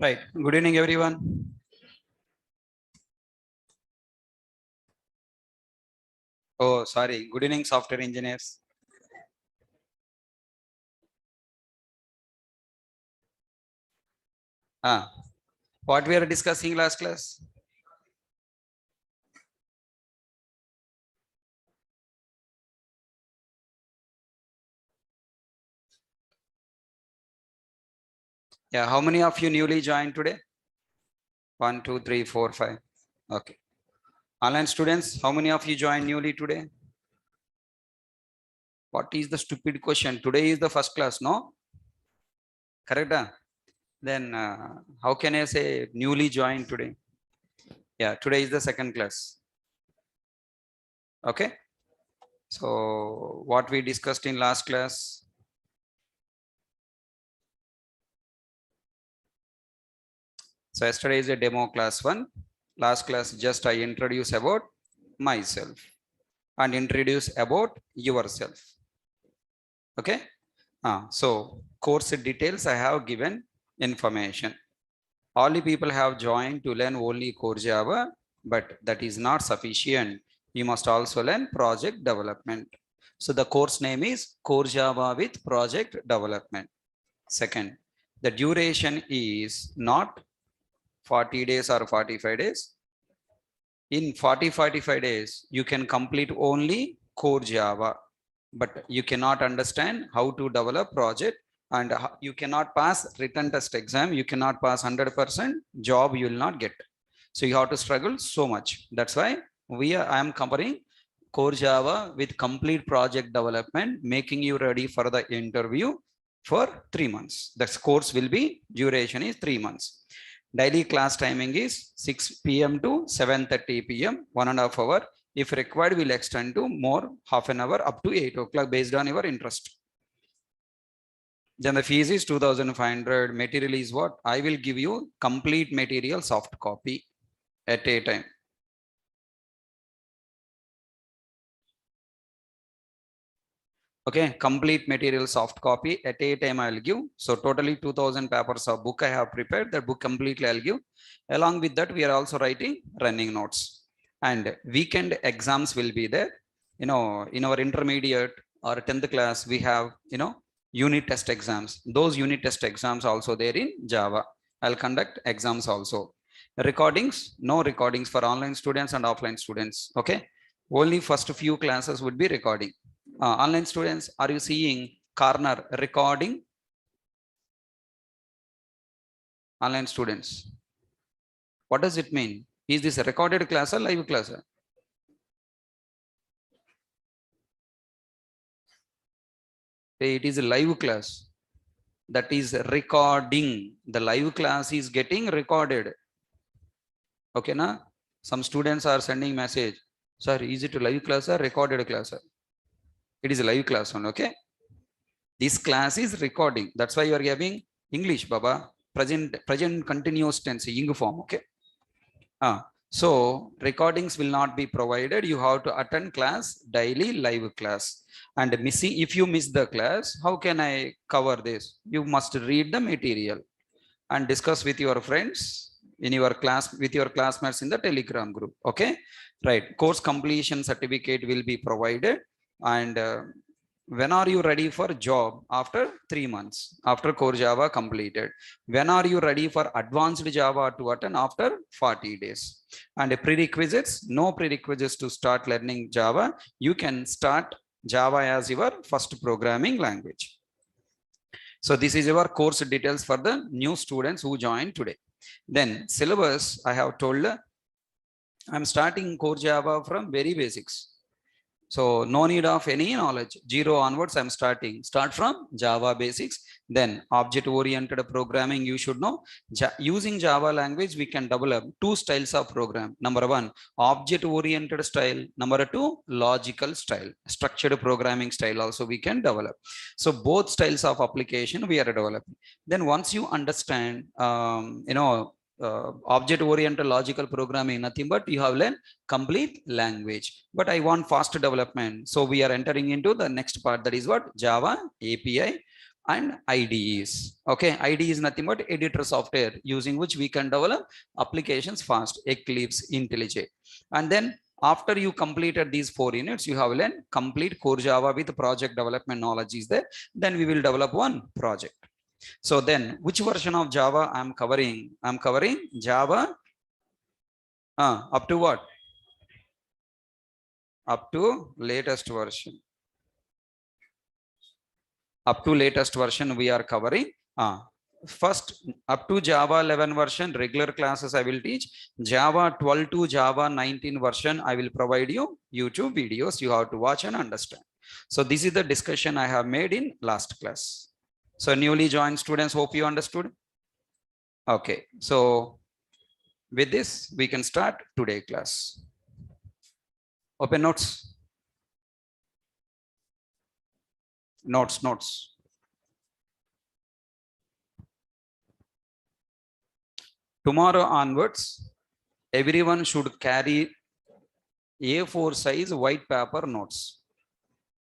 Right. Good evening, everyone. Oh, sorry. Good evening, software engineers. What we are discussing last class? Yeah. How many of you newly joined today? 1, 2, 3, 4, 5. Okay. Online students, how many of you joined newly today? What is the stupid question? Today is the first class, no? Correct? Then how can I say newly joined today? Yeah, today is the second class. Okay. So what we discussed in last class? So yesterday is a demo class 1. Last class just I introduce about myself and introduce about yourself. Okay. So course details I have given information. All the people have joined to learn only core Java, but that is not sufficient. You must also learn project development. So the course name is Core Java with Project Development. Second, the duration is not 40 days or 45 days. In 45 days, you can complete only core Java, but you cannot understand how to develop project and you cannot pass written test exam. You cannot pass 100% job. You will not get. So you have to struggle so much. That's why I am covering core Java with complete project development, making you ready for the interview for 3 months. That course will be duration is 3 months. Daily class timing is 6 p.m. to 7:30 p.m. 1.5 hour. If required, we'll extend to more half an hour up to 8 o'clock based on your interest. Then the fees is 2,500. Material is what? I will give you complete material soft copy at a time. Okay, complete material soft copy at a time I will give. So totally 2,000 papers of book I have prepared. That book completely I'll give. Along with that, we are also writing running notes. And weekend exams will be there. You know, in our intermediate or 10th class, we have, unit test exams. Those unit test exams also there in Java. I'll conduct exams also. Recordings, no recordings for online students and offline students. Okay. Only first few classes would be recording. Online students, are you seeing corner recording? Online students, what does it mean? Is this a recorded class or live class? It is a live class. That is recording. The live class is getting recorded. Okay, na? Some students are sending message. Sir, is it a live class or recorded class? It is a live class one, okay? This class is recording. That's why you are giving English, Baba. Present continuous tense, ing form, okay? So recordings will not be provided. You have to attend class daily live class. And if you miss the class, how can I cover this? You must read the material and discuss with your friends in your class, with your classmates in the Telegram group. Okay, right. Course completion certificate will be provided. And when are you ready for job? After 3 months, after core Java completed. When are you ready for advanced Java to attend? After 40 days. And prerequisites, no prerequisites to start learning Java. You can start Java as your first programming language. So this is your course details for the new students who joined today. Then syllabus, I have told, I'm starting core Java from very basics. So no need of any knowledge. 0 onwards, I'm starting. Start from Java basics. Then object-oriented programming, you should know. Using Java language, we can develop 2 styles of program. Number 1, object-oriented style. Number 2, logical style. Structured programming style also we can develop. So both styles of application we are developing. Then once you understand, object-oriented logical programming, nothing but you have learned complete language. But I want fast development. So we are entering into the next part, that is what? Java API and IDEs. Okay, IDE is nothing but editor software using which we can develop applications fast, Eclipse, IntelliJ. And then after you completed these 4 units, you have learned complete core Java with project development knowledge is there. Then we will develop one project. So then which version of Java I'm covering? I'm covering Java up to what? Up to latest version. Up to latest version we are covering. First up to Java 11 version regular classes I will teach. Java 12 to Java 19 version I will provide you YouTube videos you have to watch and understand. So this is the discussion I have made in last class. So newly joined students, hope you understood. Okay, so with this we can start today class. Open notes. Notes. Tomorrow onwards, everyone should carry A4 size white paper notes.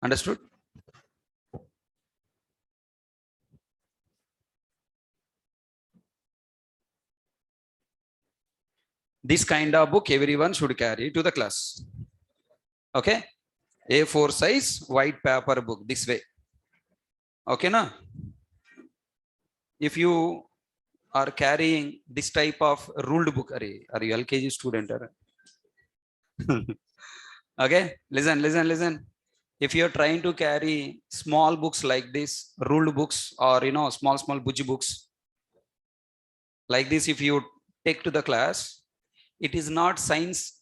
Understood? This kind of book everyone should carry to the class. Okay? A4 size white paper book this way. Okay, na? If you are carrying this type of ruled book, are you LKG student? Okay, listen. If you're trying to carry small books like this, ruled books, or small butch books like this, if you take to the class, it is not science,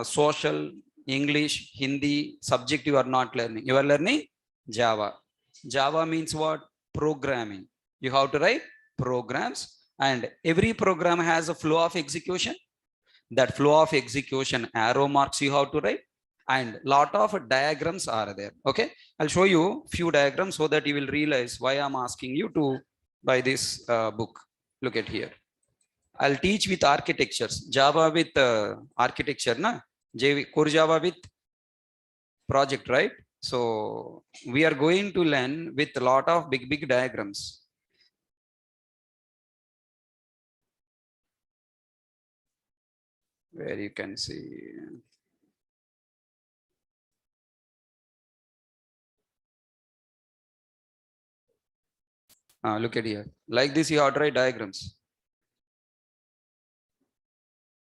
social, English, Hindi subject you are not learning. You are learning Java. Java means what? Programming. You have to write programs, and every program has a flow of execution. That flow of execution arrow marks you have to write, and lot of diagrams are there. Okay, I'll show you few diagrams so that you will realize why I'm asking you to buy this book. Look at here. I'll teach with architectures. Java with architecture, na? Core Java with project, right? So we are going to learn with a lot of big diagrams. Where you can see. Look at here. Like this, you have to write diagrams.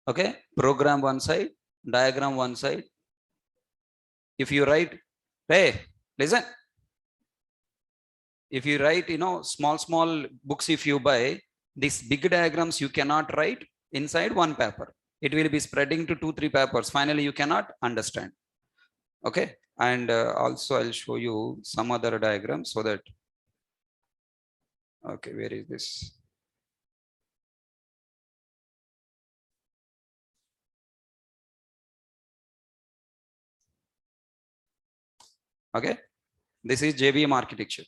Okay, program one side, diagram one side. If you write, hey, listen. If you write, small books, if you buy these big diagrams, you cannot write inside one paper. It will be spreading to 2-3 papers. Finally, you cannot understand. Okay, and also I'll show you some other diagrams so that. Okay, where is this? Okay, this is JVM architecture.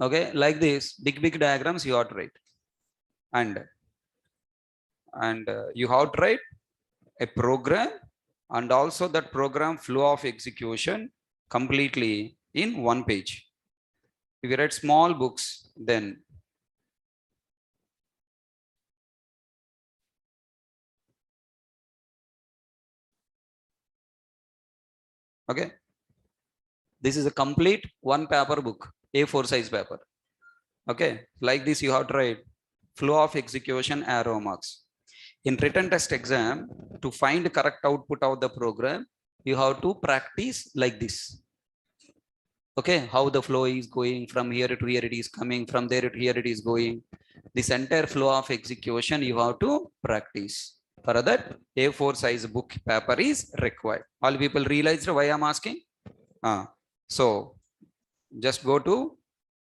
Okay, like this big diagrams you have to write, and you have to write a program, and also that program flow of execution completely in one page. If you write small books, then okay, this is a complete one paper book, A4 size paper. Okay, like this you have to write flow of execution arrow marks. In written test exam, to find correct output of the program, you have to practice like this. Okay, how the flow is going from here to here, it is coming from there to here, it is going. This entire flow of execution you have to practice. For that, A4 size book paper is required. All people realized why I'm asking? So just go to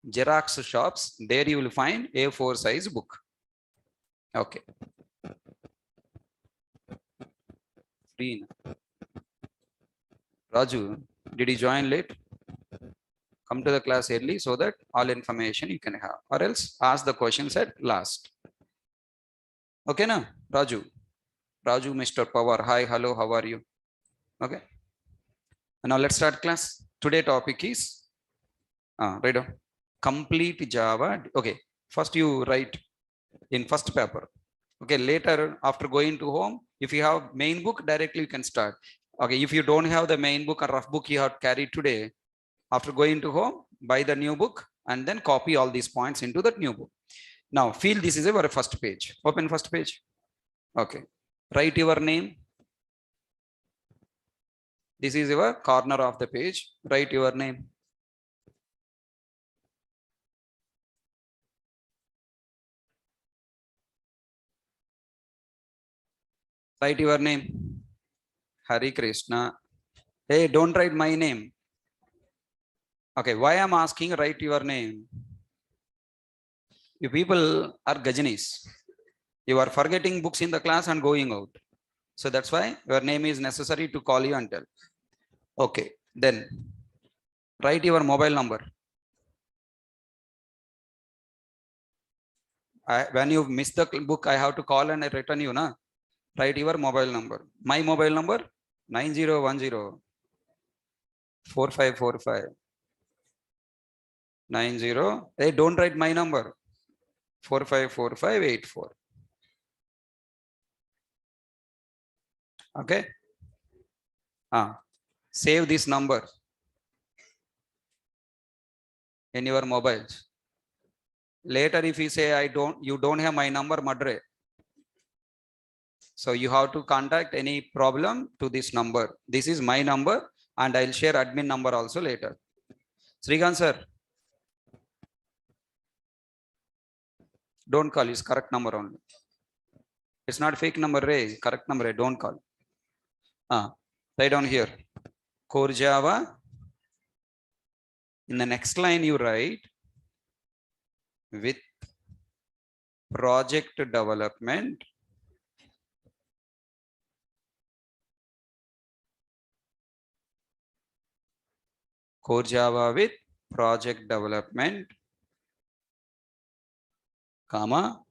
Xerox shops, there you will find A4 size book. Okay, Raju, did you join late? Come to the class early so that all information you can have, or else ask the questions at last. Okay, na? Raju, Mr. Power, hi, hello, how are you? Okay, now let's start class. Today topic is Write down. Complete Java. Okay. First you write in first paper. Okay. Later, after going to home, if you have main book, directly you can start. Okay. If you don't have the main book or rough book you have to carry today, after going to home, buy the new book and then copy all these points into that new book. Now feel this is our first page. Open first page. Okay. Write your name. This is your corner of the page. Write your name. Write your name. Harekrishna. Hey, don't write my name. Okay, why I'm asking write your name? You people are Gajanis. You are forgetting books in the class and going out. So that's why your name is necessary to call you and tell. Okay, then write your mobile number. When you miss the book, I have to call and I return you, na? Write your mobile number. My mobile number 9010 4545 90. Hey, don't write my number 454584. Okay. Save this number in your mobiles. Later, if you say you don't have my number, madre. So you have to contact any problem to this number. This is my number, and I'll share admin number also later. Srikanth sir, don't call. It's correct number only. It's not fake number, Ray. Correct number. Don't call. Write down here. Core Java. In the next line, you write with project development. Core Java with project development, comma,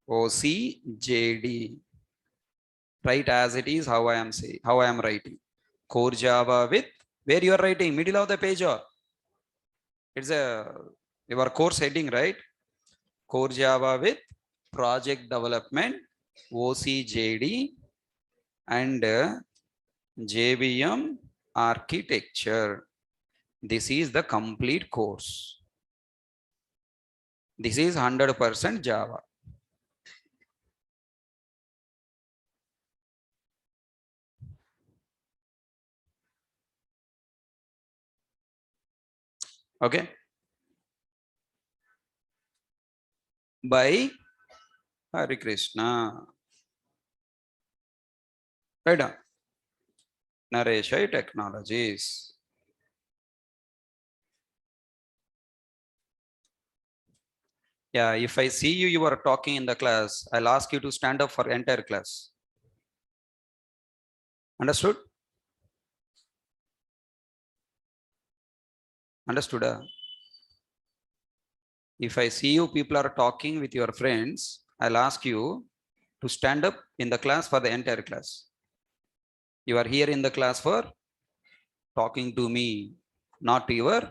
OCJD. Write as it is how I am saying, how I am writing. Core Java with, where you are writing, middle of the page or it's your course heading, right? Core Java with project development, OCJD and JVM architecture. This is the complete course. This is 100% Java. Okay. By Harekrishna. Right on. Nareshai Technologies. Yeah, if I see you, you are talking in the class, I'll ask you to stand up for entire class. Understood? Understood? If I see you, people are talking with your friends, I'll ask you to stand up in the class for the entire class. You are here in the class for talking to me, not to your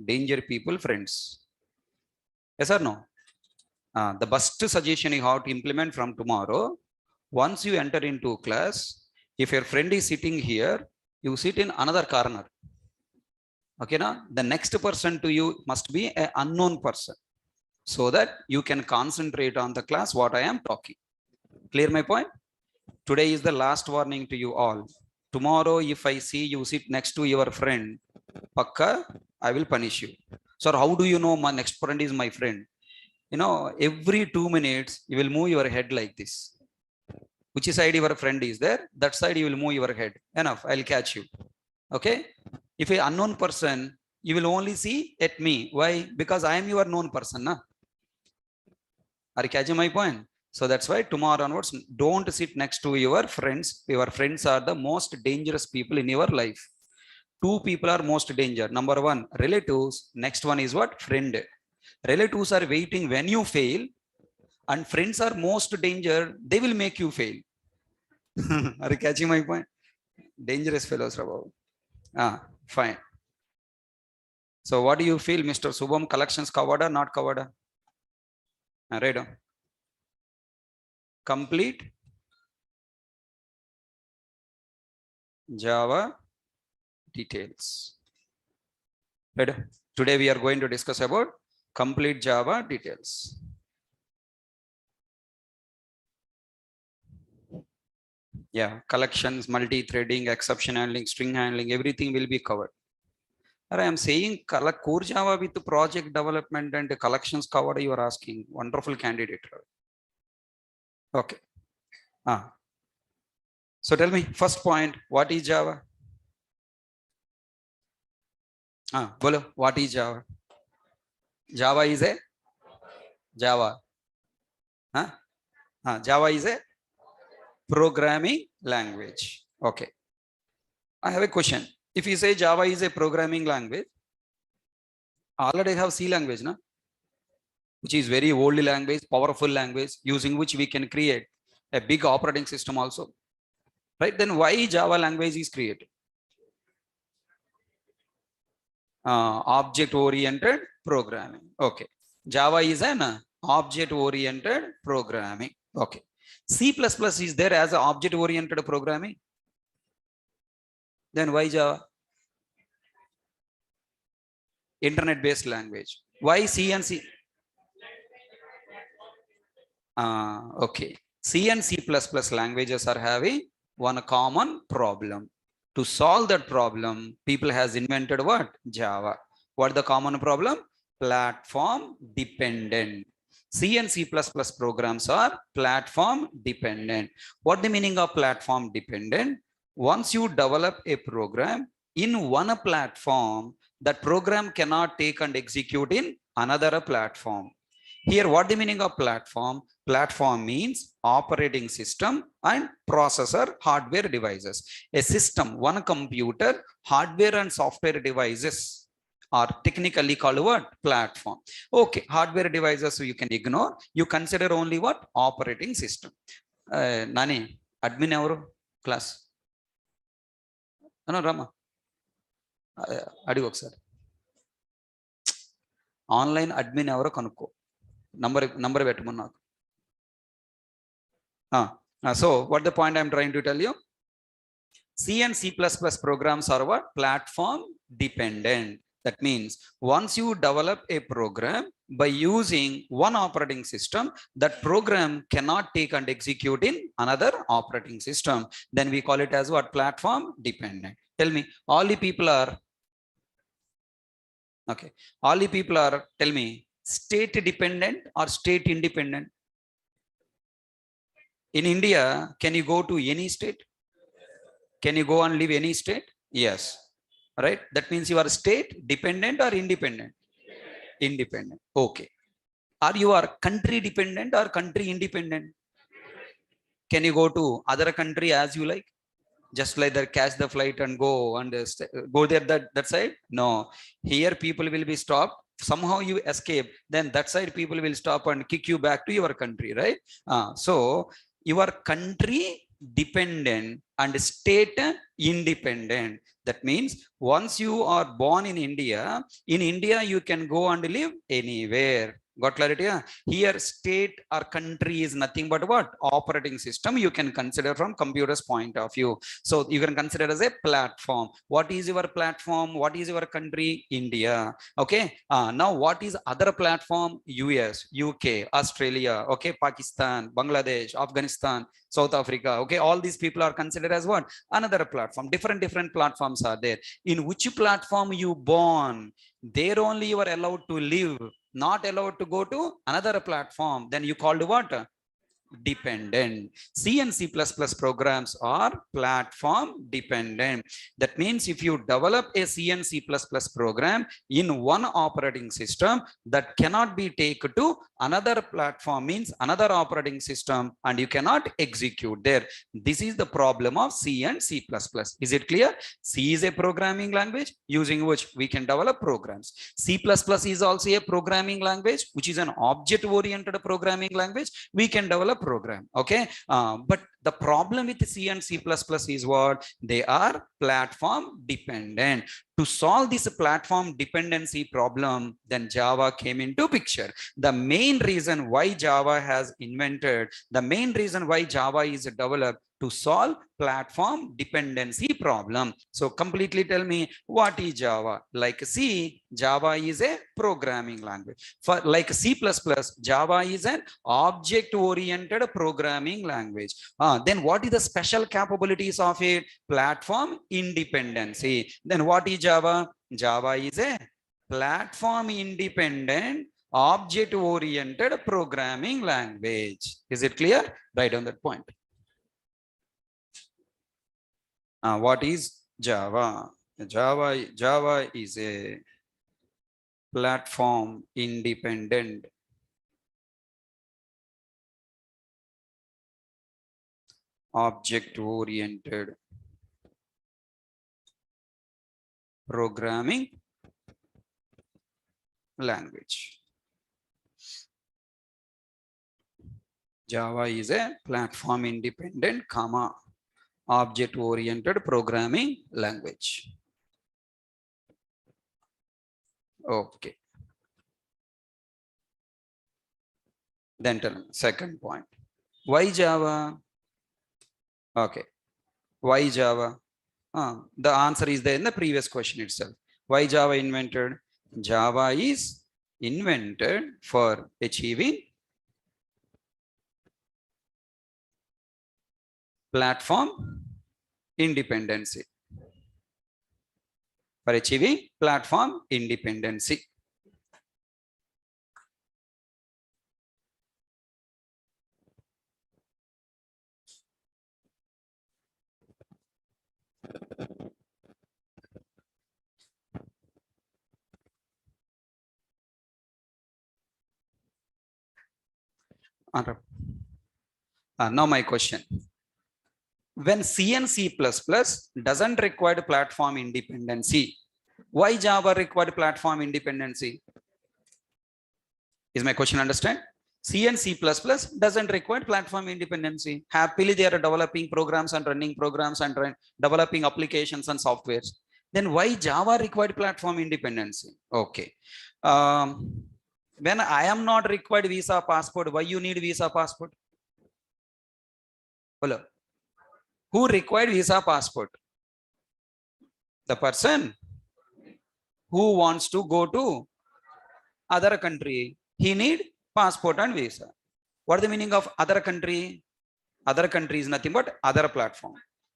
danger people friends. Yes or no? The best suggestion you have to implement from tomorrow, once you enter into class, if your friend is sitting here, you sit in another corner. Okay, now the next person to you must be an unknown person so that you can concentrate on the class what I am talking. Clear my point? Today is the last warning to you all. Tomorrow, if I see you sit next to your friend, Pakka, I will punish you. So how do you know my next friend is my friend? You know, every 2 minutes, you will move your head like this. Which side your friend is there, that side you will move your head. Enough, I'll catch you. Okay? If an unknown person, you will only see at me. Why? Because I am your known person. Na? Are you catching my point? So that's why tomorrow onwards, don't sit next to your friends. Your friends are the most dangerous people in your life. Two people are most danger. Number one, relatives. Next one is what? Friend. Relatives are waiting when you fail, and friends are most danger. They will make you fail. Are you catching my point? Dangerous fellows, Rabbi. Fine. So what do you feel, Mr. Subham? Collections covered or not covered? Read on. Complete Java details. Right. Today we are going to discuss about complete Java details. Yeah, collections, multi-threading, exception handling, string handling, everything will be covered. I am saying core Java with project development and collections covered, you are asking. Wonderful candidate. Okay. So tell me, first point, what is Java? Bolo, what is Java? Java is a Java. Java is a programming language. Okay. I have a question. If you say Java is a programming language, already have C language, no? Which is very old language, powerful language, using which we can create a big operating system also. Right? Then why Java language is created? Object-oriented programming. Okay. Java is an object-oriented programming. Okay. C++ is there as an object-oriented programming. Then why Java? Internet-based language. Why C and C? Okay. C and C++ languages are having one common problem. To solve that problem, people has invented what? Java. What the common problem? Platform dependent. C and C++ programs are platform dependent. What the meaning of platform dependent? Once you develop a program in one platform, that program cannot take and execute in another platform. Here, what the meaning of platform? Platform means operating system and processor hardware devices. A system, one computer, hardware and software devices are technically called what? Platform. Okay, hardware devices you can ignore. You consider only what? Operating system. Nani, admin evaru class? No, Rama. Adigo sir. Online admin evaru kanuko. Number పెట్టమన్నా. So what the point I'm trying to tell you? C and C++ programs are what? Platform dependent. That means once you develop a program by using one operating system, that program cannot take and execute in another operating system. Then we call it as what? Platform dependent. Tell me, all the people are, okay, all the people are, tell me, state dependent or state independent? In India, can you go to any state? Can you go and live any state? Yes. Right? That means you are state dependent or independent? Independent. Okay. Are you are country dependent or country independent? Can you go to other country as you like? Just like that, catch the flight and go and go there that side? No. Here people will be stopped. Somehow you escape, then that side people will stop and kick you back to your country, right? So your country dependent and state independent. That means once you are born in India you can go and live anywhere. Got clarity? Here state or country is nothing but what? Operating system you can consider from computer's point of view. So you can consider as a platform. What is your platform? What is your country? India. Okay. Now what is other platform? US, UK, Australia, okay, Pakistan, Bangladesh, Afghanistan, South Africa. Okay, all these people are considered as what? Another platform. Different platforms are there. In which platform you born, there only you are allowed to live, not allowed to go to another platform. Then you called what? Dependent. C and C++ programs are platform dependent. That means if you develop a C and C++ program in one operating system, that cannot be taken to another platform, means another operating system, and you cannot execute there. This is the problem of C and C++. Is it clear? C is a programming language using which we can develop programs. C++ is also a programming language, which is an object oriented programming language. We can develop program. Okay, but the problem with C and C++ is what? They are platform dependent. To solve this platform dependency problem, then Java came into picture. The main reason why Java has invented, the main reason why Java is developed to solve platform dependency problem. So completely tell me, what is Java? Like C, Java is a programming language. For like C++, Java is an object-oriented programming language. Then what is the special capabilities of it? Platform independency. Then what is Java? Java is a platform independent object-oriented programming language. Is it clear? Write on that point. What is Java? Java is a platform independent object-oriented programming language. Java is a platform independent, object-oriented programming language. Okay. Then tell me, second point. Why Java? Okay. Why Java? The answer is there in the previous question itself. Why Java invented? Java is invented for achieving platform independency. For achieving platform independency. Now my question. When C and C++ doesn't require platform independency, why Java required platform independency? Is my question understand? C and C++ doesn't require platform independency. Happily, they are developing programs and running programs and developing applications and softwares. Then why Java required platform independency? Okay. When I am not required visa passport, why you need visa passport? Hello. Who required visa passport? The person who wants to go to other country, he need passport and visa. What is the meaning of other country? Other country is nothing but other platform.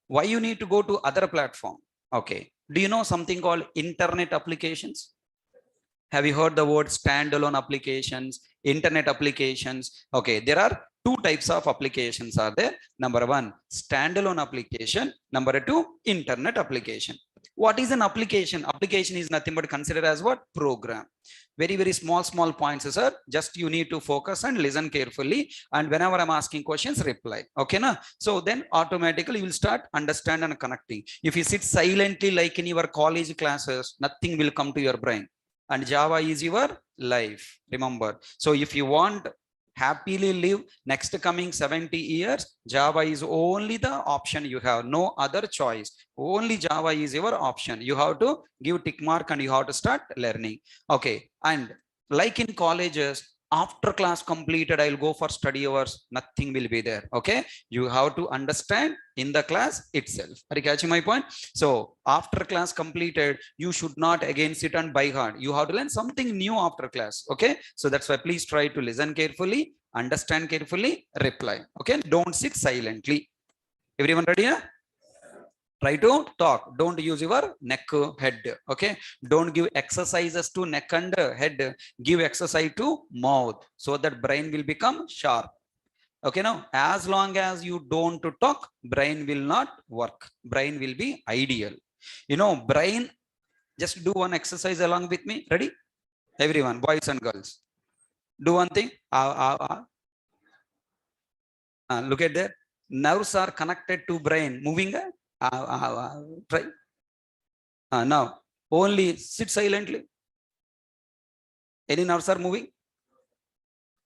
Why you need to go to other platform? Okay. Do you know something called internet applications? Have you heard the word standalone applications, internet applications? Okay, there are two types of applications are there. Number one, standalone application. Number two, internet application. What is an application? Application is nothing but considered as what? Program. Very, very small points, sir. Just you need to focus and listen carefully. And whenever I'm asking questions, reply. Okay, na? So then automatically you will start understand and connecting. If you sit silently like in your college classes, nothing will come to your brain. And Java is your life. Remember. So if you want happily live next coming 70 years, Java is only the option you have. No other choice. Only Java is your option. You have to give tick mark and you have to start learning. Okay. And like in colleges, after class completed, I'll go for study hours. Nothing will be there. Okay. You have to understand in the class itself. Are you catching my point? So after class completed, you should not again sit and by heart. You have to learn something new after class. Okay. So that's why please try to listen carefully, understand carefully, reply. Okay. Don't sit silently. Everyone ready? Yeah? Try to talk. Don't use your neck, head. Okay. Don't give exercises to neck and head. Give exercise to mouth so that brain will become sharp. Okay. Now, as long as you don't talk, brain will not work. Brain will be ideal. You know, brain, just do one exercise along with me. Ready? Everyone, boys and girls. Do one thing. Look at that. Nerves are connected to brain. Moving. Try. Now, only sit silently. Any nerves are moving?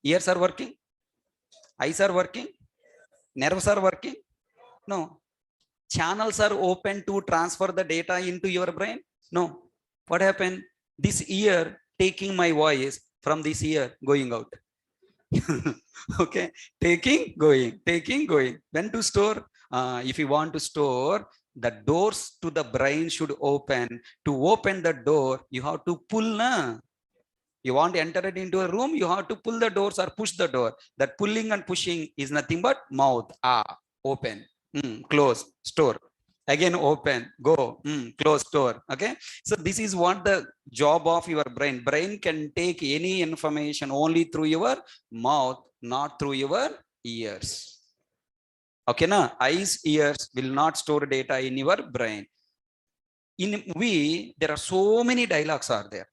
Ears are working? Eyes are working? Nerves are working? No. Channels are open to transfer the data into your brain? No. What happened? This ear taking my voice from this ear going out. Okay, taking, going. When to store? If you want to store, the doors to the brain should open. To open the door, you have to pull. Na? You want to enter it into a room, you have to pull the doors or push the door. That pulling and pushing is nothing but mouth. Open, close, store. Again, open, go, close, store. Okay. So this is what the job of your brain. Brain can take any information only through your mouth, not through your ears. Okay, na? Eyes, ears will not store data in your brain. In movie, there are so many dialogues are there.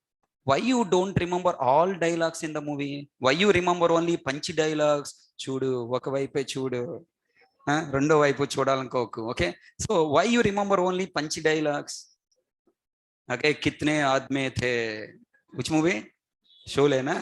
Why you don't remember all dialogues in the movie? Why you remember only punchy dialogues? Chudu, vakavaipe chudu, rendo vaipu chodalankoku. Okay. So why you remember only punchy dialogues? Okay, kitne aadme the. Which movie? Sholay, na?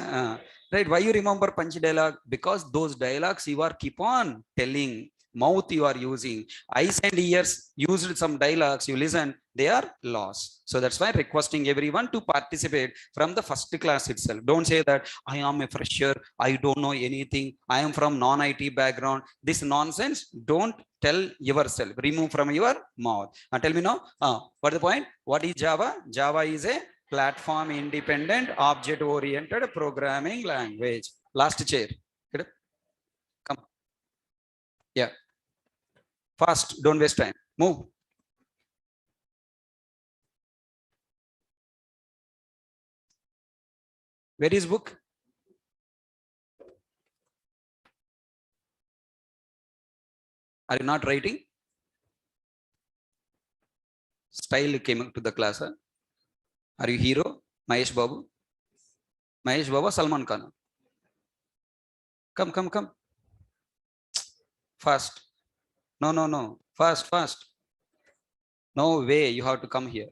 Right. Why you remember punchy dialogue? Because those dialogues you are keep on telling. Mouth you are using, eyes and ears used some dialogues you listen, they are lost. So that's why requesting everyone to participate from the first class itself. Don't say that I am a fresher, I don't know anything, I am from non-IT background. This nonsense don't tell yourself. Remove from your mouth and tell me now. What is the point? What is Java? Java is a platform independent object oriented programming language. Last chair. Come. Yeah. Fast, don't waste time. Move. Where is book? Are you not writing? Style came to the class. Huh? Are you hero? Mahesh Babu? Mahesh Babu, Salman Khan. Come. Fast. No. Fast. No way, you have to come here.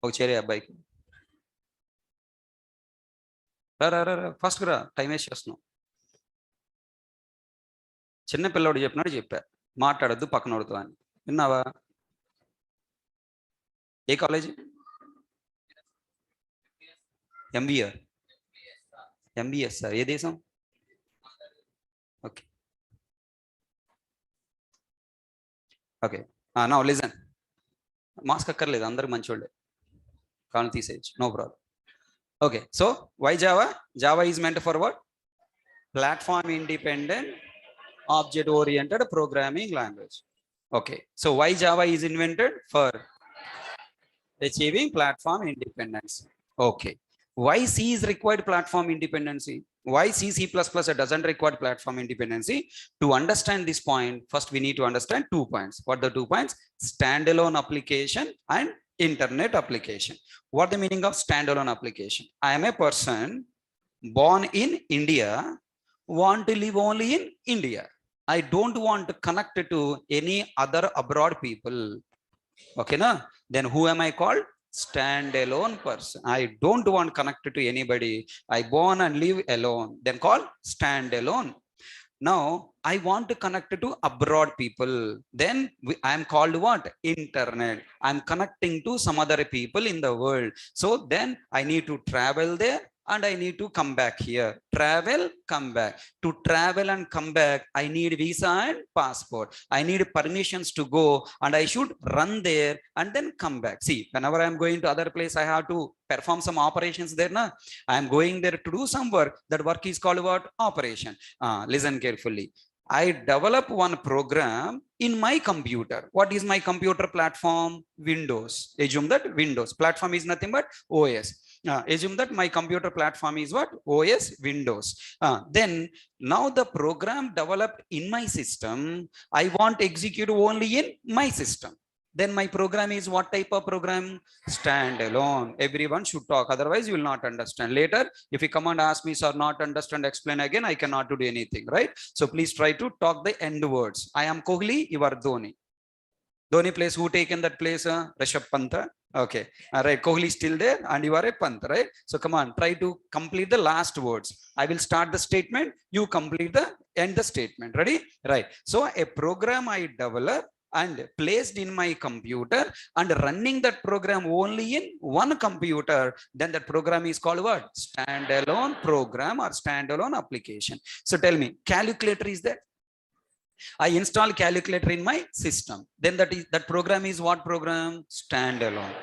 Okay, bike. Fast రా, time waste చేస్తున్నావు. చిన్న పిల్లోడు చెప్పినాడు చెప్పా, మాట్లాడద్దు పక్కనోడుతో అని. విన్నావా? ఏ కాలేజ్? MBBS sir. ఏ దేశం? Okay. Okay, now listen. Mask అక్కర్లేదు, అందరు మంచోళ్ళే, కాళ్ళు తీసేయచ్చు, no problem. Okay, so why Java? Java is meant for what? Platform independent object oriented programming language. Okay, so why Java is invented? For achieving platform independence. Okay, why C is required platform independency? Why C++ doesn't require platform independency? To understand this point, first we need to understand 2 points. What are the 2 points? Standalone application and internet application. What the meaning of standalone application? I am a person born in India, want to live only in India. I don't want to connect to any other abroad people. Okay, na? Then who am I called? Standalone person. I don't want connected to anybody. I born and live alone. Then called standalone. Now I want to connect to abroad people. Then I am called what? Internet. I'm connecting to some other people in the world. So then I need to travel there and I need to come back here. Travel, come back. To travel and come back, I need visa and passport. I need permissions to go and I should run there and then come back. See, whenever I'm going to other place, I have to perform some operations there. Na? I'm going there to do some work. That work is called what? Operation. Listen carefully. I develop one program in my computer. What is my computer platform? Windows. Assume that Windows. Platform is nothing but OS. Assume that my computer platform is what? OS Windows. Then now the program developed in my system, I want to execute only in my system. Then my program is what type of program? Standalone. Everyone should talk, otherwise you will not understand. Later, if you come and ask me, sir, not understand, explain again, I cannot do anything, right? So please try to talk the end words. I am Kohli, you are Dhoni. Dhoni place, who taken that place? Rishabh Pant. Okay. All right. Kohli is still there and you are a Pant, right? So come on, try to complete the last words. I will start the statement. You complete the end the statement. Ready? Right. So a program I develop and placed in my computer and running that program only in one computer, then that program is called what? Standalone program or standalone application. So tell me, calculator is there? I install calculator in my system. Then that program is what program? Standalone.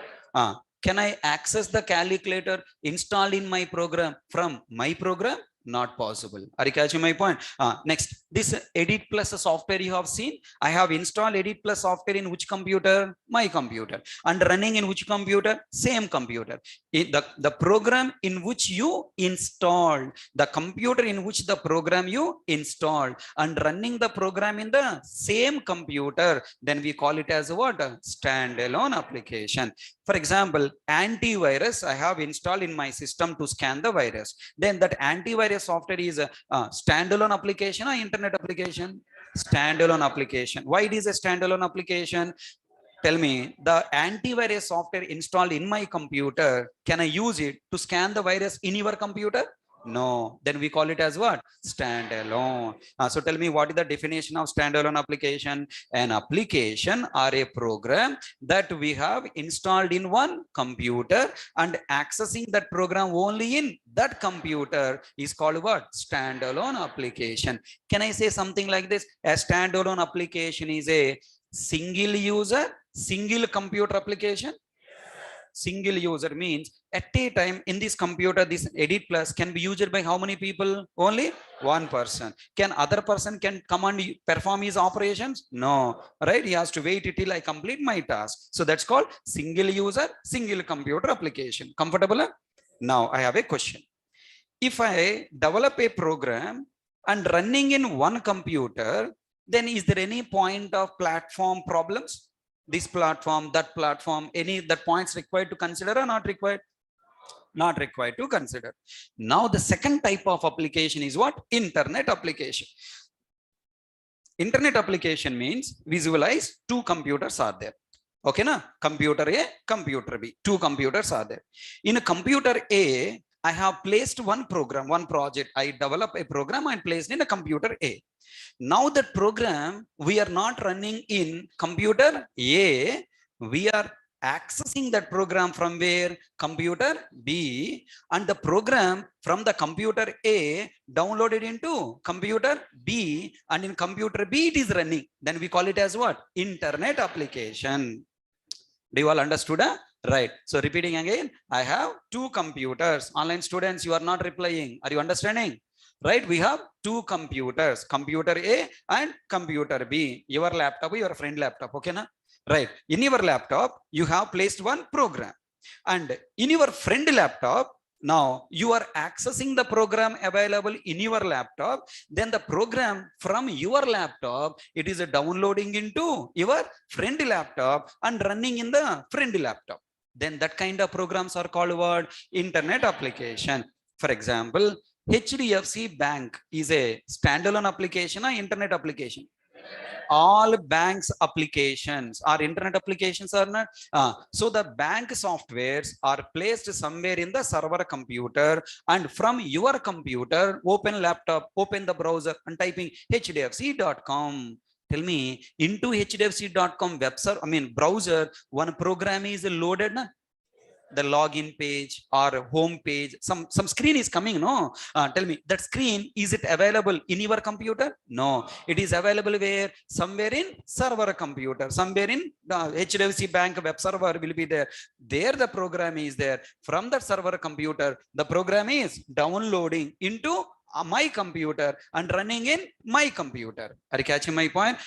Can I access the calculator installed in my program from my program? Not possible. Are you catching my point? Next, this Edit Plus software you have seen. I have installed Edit Plus software in which computer? My computer. And running in which computer? Same computer. The program in which you installed, the computer in which the program you installed, and running the program in the same computer, then we call it as what? A standalone application. For example, antivirus I have installed in my system to scan the virus. Then that antivirus software is a standalone application or internet application? Standalone application. Why it is a standalone application? Tell me, the antivirus software installed in my computer, can I use it to scan the virus in your computer? No. Then we call it as what? Standalone. So tell me, what is the definition of standalone application? An application or a program that we have installed in one computer and accessing that program only in that computer is called what? Standalone application. Can I say something like this? A standalone application is a single user, single computer application. Single user means at a time in this computer, this Edit Plus can be used by how many people? Only one person. Can other person can come and perform his operations? No, right? He has to wait till I complete my task. So that's called single user, single computer application. Comfortable? Now I have a question. If I develop a program and running in one computer, then is there any point of platform problems? This platform, that platform, any that points required to consider or not required? Not required to consider. Now the second type of application is what? Internet application. Internet application means visualize two computers are there. Okay, na? Computer A, computer B. Two computers are there. In a computer A, I have placed one program, one project. I develop a program and placed in a computer A. Now that program we are not running in computer A, we are accessing that program from where? Computer B, and the program from the computer A downloaded into computer B, and in computer B it is running. Then we call it as what? Internet application. Do you all understood? Right. So repeating again, I have two computers. Online students, you are not replying. Are you understanding? Right, we have two computers, computer A and computer B. Your laptop, your friend laptop, okay na? Right, in your laptop you have placed one program, and in your friend laptop now you are accessing the program available in your laptop. Then the program from your laptop, it is downloading into your friend laptop and running in the friend laptop. Then that kind of programs are called what? Internet application. For example, HDFC Bank is a standalone application or internet application? All banks applications are internet applications or not? So the bank softwares are placed somewhere in the server computer, and from your computer, open laptop, open the browser and typing hdfc.com. Tell me, into hdfc.com browser, one program is loaded, na? The login page or home page, some screen is coming, no? Tell me, that screen, is it available in your computer? No, it is available where? Somewhere in server computer, somewhere in the HDFC Bank web server will be there. There the program is there. From that server computer, the program is downloading into my computer and running in my computer. Are you catching my point?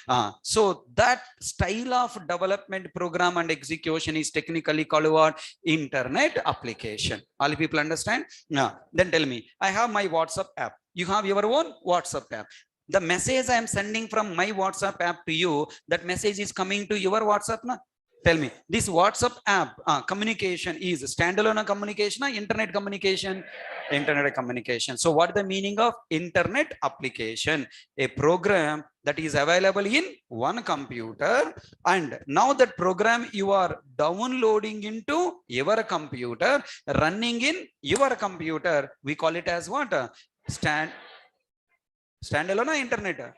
So that style of development, program and execution is technically called what? Internet application. All people understand? Then tell me, I have my WhatsApp app. You have your own WhatsApp app. The message I am sending from my WhatsApp app to you, that message is coming to your WhatsApp, na? Tell me, this WhatsApp app communication is standalone communication or internet communication? Internet communication. So what is the meaning of internet application? A program that is available in one computer, and now that program you are downloading into your computer, running in your computer, we call it as what? Standalone internet?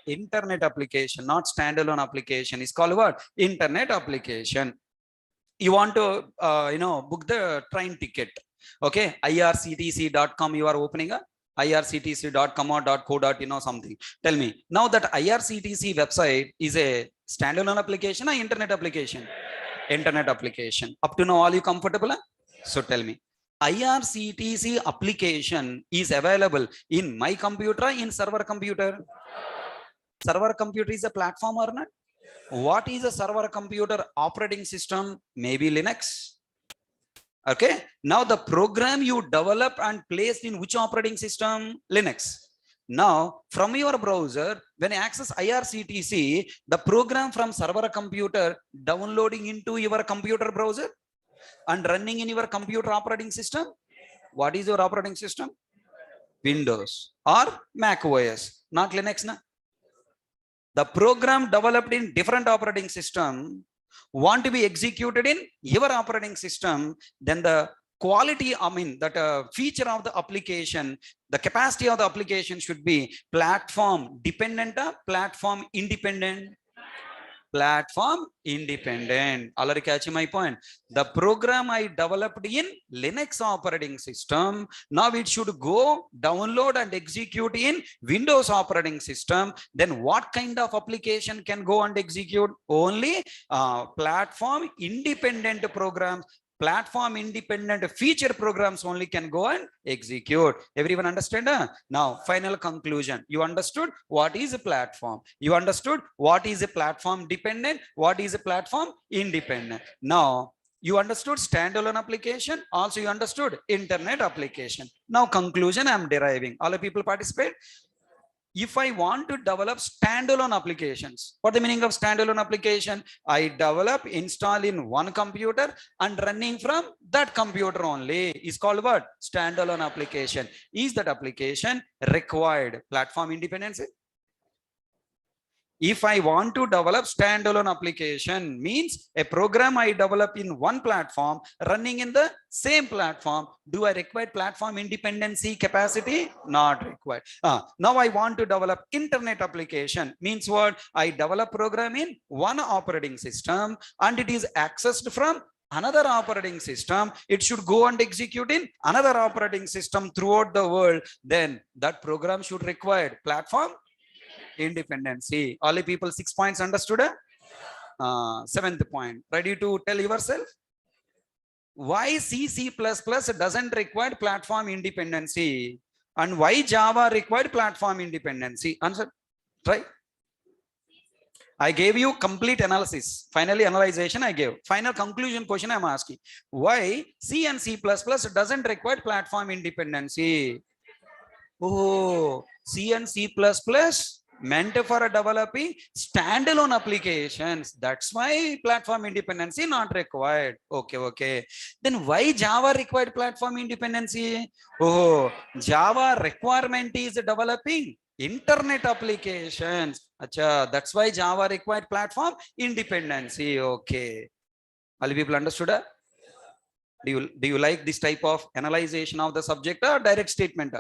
Internet application, not standalone application, is called what? Internet application. You want to book the train ticket, okay, irctc.com, you are opening a irctc.com or .co.in or something. Tell me now, that irctc website is a standalone application or internet application? Internet application. Up to now, all you comfortable? So tell me, irctc application is available in my computer, in server computer? Server computer is a platform or not? What is a server computer operating system? Maybe Linux. Okay, now the program you develop and placed in which operating system? Linux. Now from your browser, when you access irctc, the program from server computer downloading into your computer browser and running in your computer operating system. What is your operating system? Windows or Mac OS, not Linux. Na? The program developed in different operating system want to be executed in your operating system, then the quality, that feature of the application, the capacity of the application should be platform dependent or platform independent? Platform independent. Already catching my point? The program I developed in Linux operating system, now it should go download and execute in Windows operating system. Then what kind of application can go and execute? Only platform independent programs, platform independent feature programs only can go and execute. Everyone understand? Now final conclusion, you understood what is a platform, you understood what is a platform dependent, what is a platform independent. Now you understood standalone application, also you understood internet application. Now conclusion I am deriving, all the people participate. If I want to develop standalone applications, what the meaning of standalone application? I develop, install in one computer and running from that computer only is called what? Standalone application. Is that application required platform independence? If I want to develop standalone application, means a program I develop in one platform running in the same platform, do I require platform independency capacity? Not required. Now I want to develop internet application, means what? I develop program in one operating system and it is accessed from another operating system, it should go and execute in another operating system throughout the world, then that program should require platform independency. All the people 6 points understood? Seventh point, ready to tell yourself why C++ doesn't require platform independency and why Java required platform independency? Answer. Try. I gave you complete analysis, finally analyzation I gave. Final conclusion question I am asking, why C and C++ doesn't require platform independency? Oh, C and C++ meant for developing standalone applications. That's why platform independency not required. Okay. Then why Java required platform independency? Oh, Java requirement is developing internet applications. Acha, that's why Java required platform independency. Okay. All people understood? Do you like this type of analyzation of the subject or direct statement?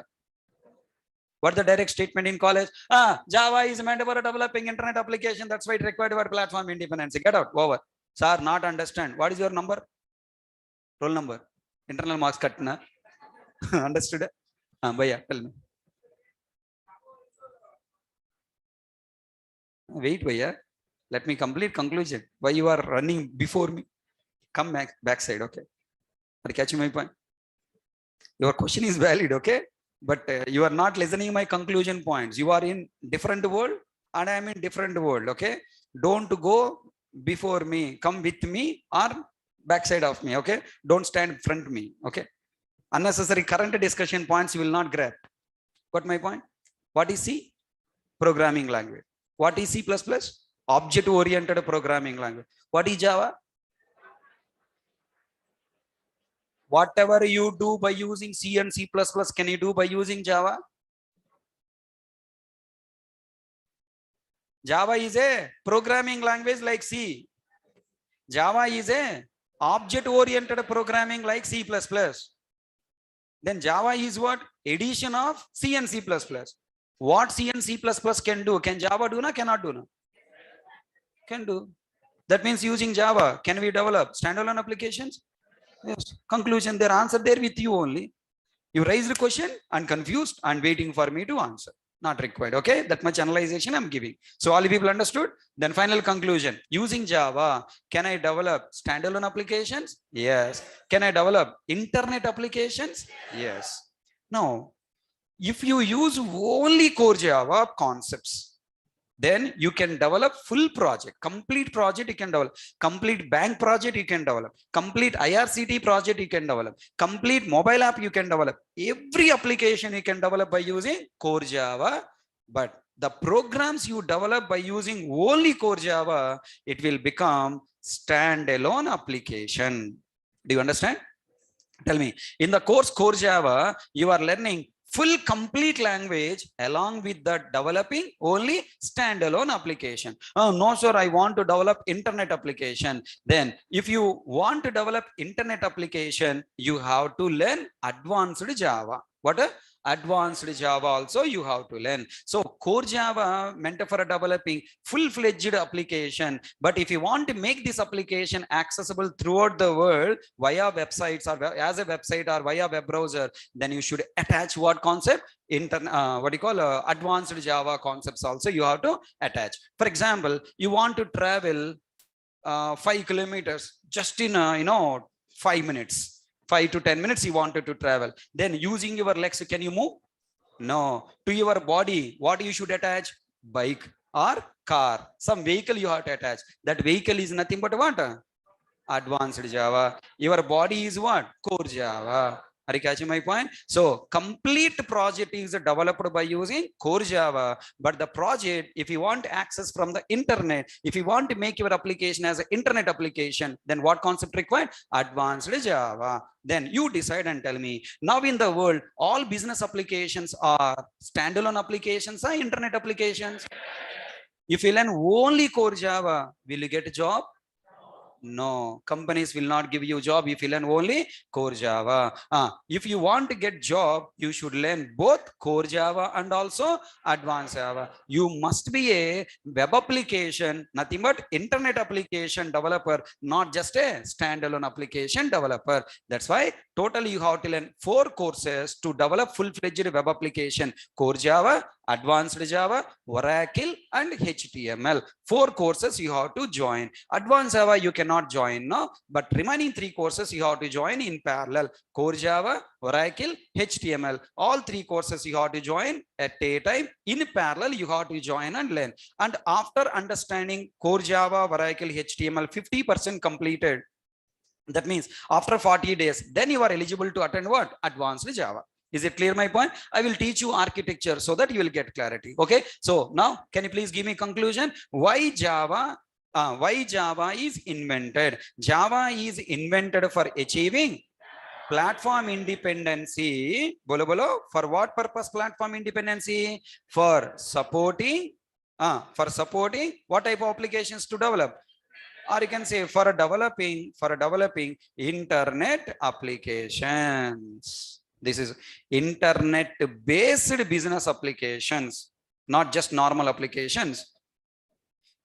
What the direct statement in college? Java is meant for developing internet application. That's why it required for platform independence. Get out. Over. Sir, not understand. What is your number? Roll number. Internal marks cut. Na? Understood? Bhaiya, tell me. Wait, Bhaiya. Let me complete conclusion. Why you are running before me? Come backside. Okay. Are you catching my point? Your question is valid. Okay. But you are not listening my conclusion points. You are in different world and I am in different world. Okay, don't go before me, come with me or backside of me. Okay, don't stand in front of me. Okay, unnecessary current discussion points you will not grab. Got my point? What is C? Programming language. What is C++? Object oriented programming language. What is Java? Whatever you do by using C and C++, can you do by using Java? Java is a programming language like C. Java is a object-oriented programming like C++. Then Java is what? Addition of C and C++. What C and C++ can do? Can Java do? Cannot do? Can do. That means using Java, can we develop standalone applications? Yes. Conclusion, their answer there with you only. You raised the question and confused and waiting for me to answer. Not required. Okay, that much analyzation I'm giving. So all the people understood. Then final conclusion, using Java, can I develop standalone applications? Yes. Can I develop internet applications? Yes. Now, if you use only core Java concepts, then you can develop full project, complete project you can develop, complete bank project you can develop, complete IRCT project you can develop, complete mobile app you can develop, every application you can develop by using core Java. But the programs you develop by using only core Java, it will become standalone application. Do you understand? Tell me, in the course core Java, you are learning full complete language along with the developing only standalone application. Oh no sir, I want to develop internet application. Then if you want to develop internet application, you have to learn advanced Java. What? Advanced Java also you have to learn. So core Java meant for developing full-fledged application. But if you want to make this application accessible throughout the world via websites or as a website or via web browser, then you should attach what concept? Advanced Java concepts also you have to attach. For example, you want to travel 5 kilometers just in 5 minutes. 5 to 10 minutes you wanted to travel. Then using your legs, can you move? No. To your body, what you should attach? Bike or car. Some vehicle you have to attach. That vehicle is nothing but what? Advanced Java. Your body is what? Core Java. Are you catching my point? So complete project is developed by using core Java. But the project, if you want access from the internet, if you want to make your application as an internet application, then what concept required? Advanced Java. Then you decide and tell me. Now in the world, all business applications are standalone applications or internet applications. If you learn only core Java, will you get a job? No, companies will not give you a job if you learn only core Java. If you want to get job, you should learn both core Java and also advanced Java. You must be a web application, nothing but internet application developer, not just a standalone application developer. That's why totally you have to learn 4 courses to develop full-fledged web application: core Java, advanced Java, Oracle, and HTML. 4 courses you have to join. Advanced Java you cannot join now, but remaining 3 courses you have to join in parallel: core Java, Oracle, HTML. All 3 courses you have to join at a time. In parallel you have to join and learn. And after understanding core Java, Oracle, HTML 50% completed, that means after 40 days, then you are eligible to attend what? Advanced Java. Is it clear my point? I will teach you architecture so that you will get clarity. Okay. So now can you please give me conclusion? Why Java is invented? Java is invented for achieving platform independency. Bolo bolo. For what purpose platform independency? For supporting what type of applications to develop? Or you can say for developing internet applications. This is internet based business applications, not just normal applications.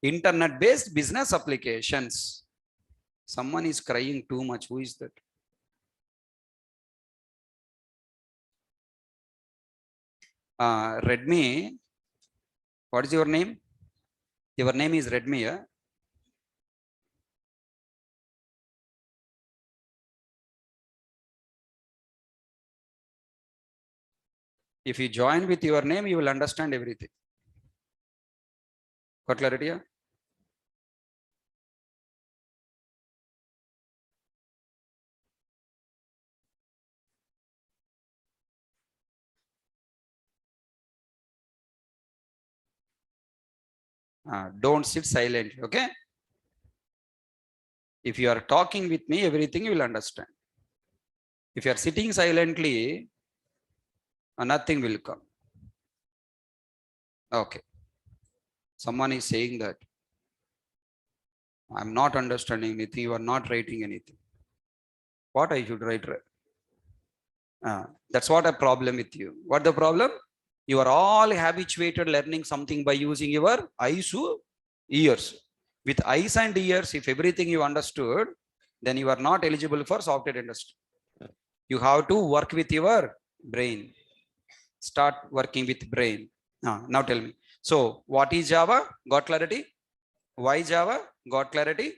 Internet based business applications. Someone is crying too much. Who is that? Redmi. What is your name? Your name is Redmi, yeah? If you join with your name, you will understand everything. Got clarity? Yeah? Don't sit silently, okay? If you are talking with me, everything you will understand. If you are sitting silently, nothing will come. Okay. Someone is saying that I'm not understanding anything. You are not writing anything. What I should write? That's what a problem with you. What the problem? You are all habituated learning something by using your eyes to ears. With eyes and ears, if everything you understood, then you are not eligible for software industry. You have to work with your brain. Start working with brain. Now tell me. So what is Java? Got clarity? Why Java? Got clarity?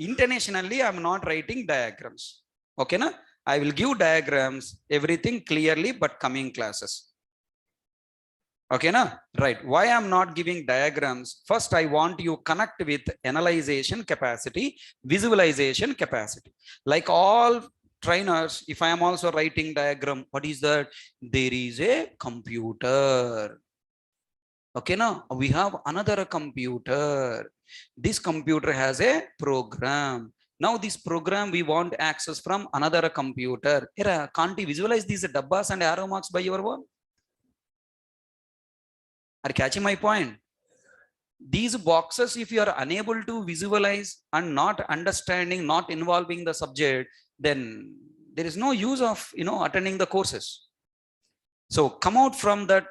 Internationally, I'm not writing diagrams. Okay, na? I will give diagrams, everything clearly, but coming classes. Okay, na? Right. Why I'm not giving diagrams? First, I want you connect with analyzation capacity, visualization capacity. Like all trainers, if I am also writing diagram, what is that? There is a computer. Okay, now we have another computer. This computer has a program. Now this program we want access from another computer. Can't you visualize these dabbas and arrow marks by your own? Are you catching my point? These boxes, if you are unable to visualize and not understanding, not involving the subject, then there is no use of attending the courses. So come out from that.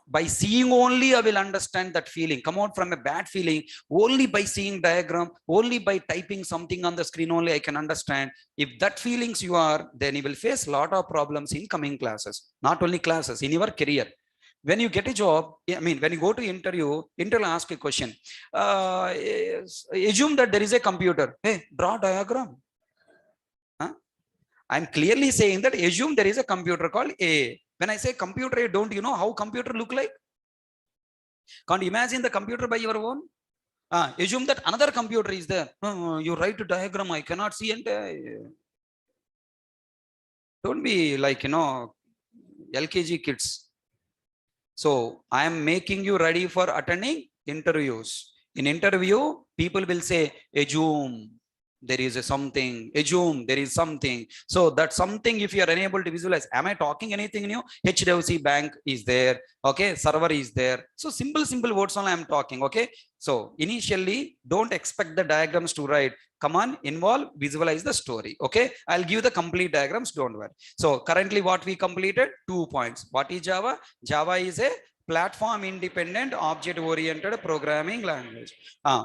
By seeing only I will understand that feeling. Come out from a bad feeling only by seeing diagram, only by typing something on the screen only I can understand. If that feelings you are, then you will face a lot of problems in coming classes. Not only classes, in your career. When you get a job, I mean, when you go to interview ask a question. Assume that there is a computer. Hey, draw diagram. I'm clearly saying that assume there is a computer called A. When I say computer, don't you know how computer look like? Can't imagine the computer by your own? Assume that another computer is there. You write a diagram, I cannot see, and don't be like, LKG kids. So I am making you ready for attending interviews. In interview, people will say, assume there is a something, assume there is something. So that something, if you are unable to visualize, am I talking anything new? HDFC Bank is there, okay, server is there. So simple words only I am talking, okay. So initially, don't expect the diagrams to write. Come on, involve, visualize the story, okay. I'll give the complete diagrams, don't worry. So currently what we completed, 2 points. What is Java? Java is a platform independent object oriented programming language.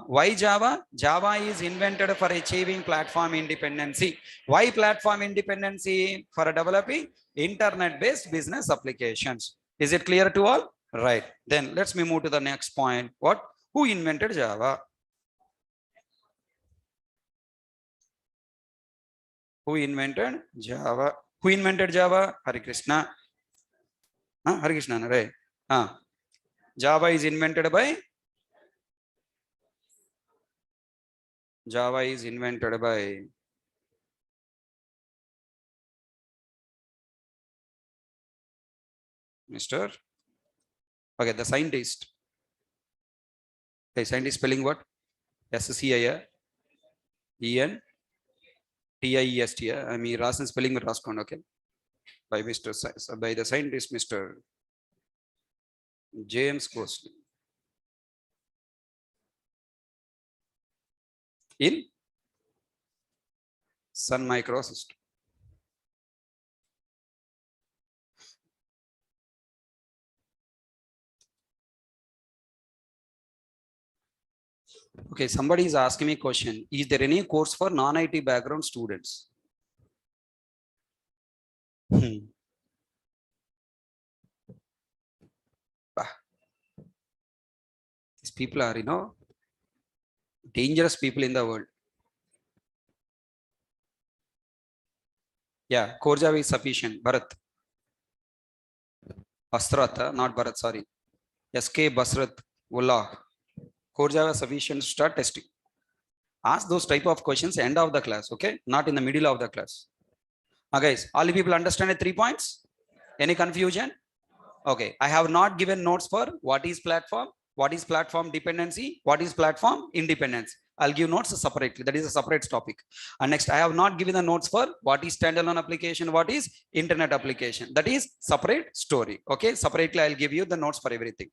Why Java? Java is invented for achieving platform independency. Why platform independency? For developing internet based business applications. Is it clear to all? Right. Then let's move to the next point. What? Who invented Java? Who invented Java? Who invented Java? Harekrishna. Harekrishna, right? Java is invented by Mr. Okay, the scientist. Okay, scientist spelling what? SCIENTIEST. I mean, Rasan spelling with Raskon, okay? By the scientist Mr. James Coasley. In Sun Microsystem. Okay, somebody is asking me a question. Is there any course for non-IT background students? These people are, dangerous people in the world. Yeah, core Java is sufficient. Bharat. Asrat, not Bharat, sorry. SK Basrat Ullah. Core Java sufficient to start testing. Ask those type of questions end of the class, okay? Not in the middle of the class. Guys, all the people understand the 3 points? Any confusion? Okay, I have not given notes for what is platform dependency, what is platform independence. I'll give notes separately. That is a separate topic. And next, I have not given the notes for what is standalone application, what is internet application. That is separate story. Okay, separately I'll give you the notes for everything.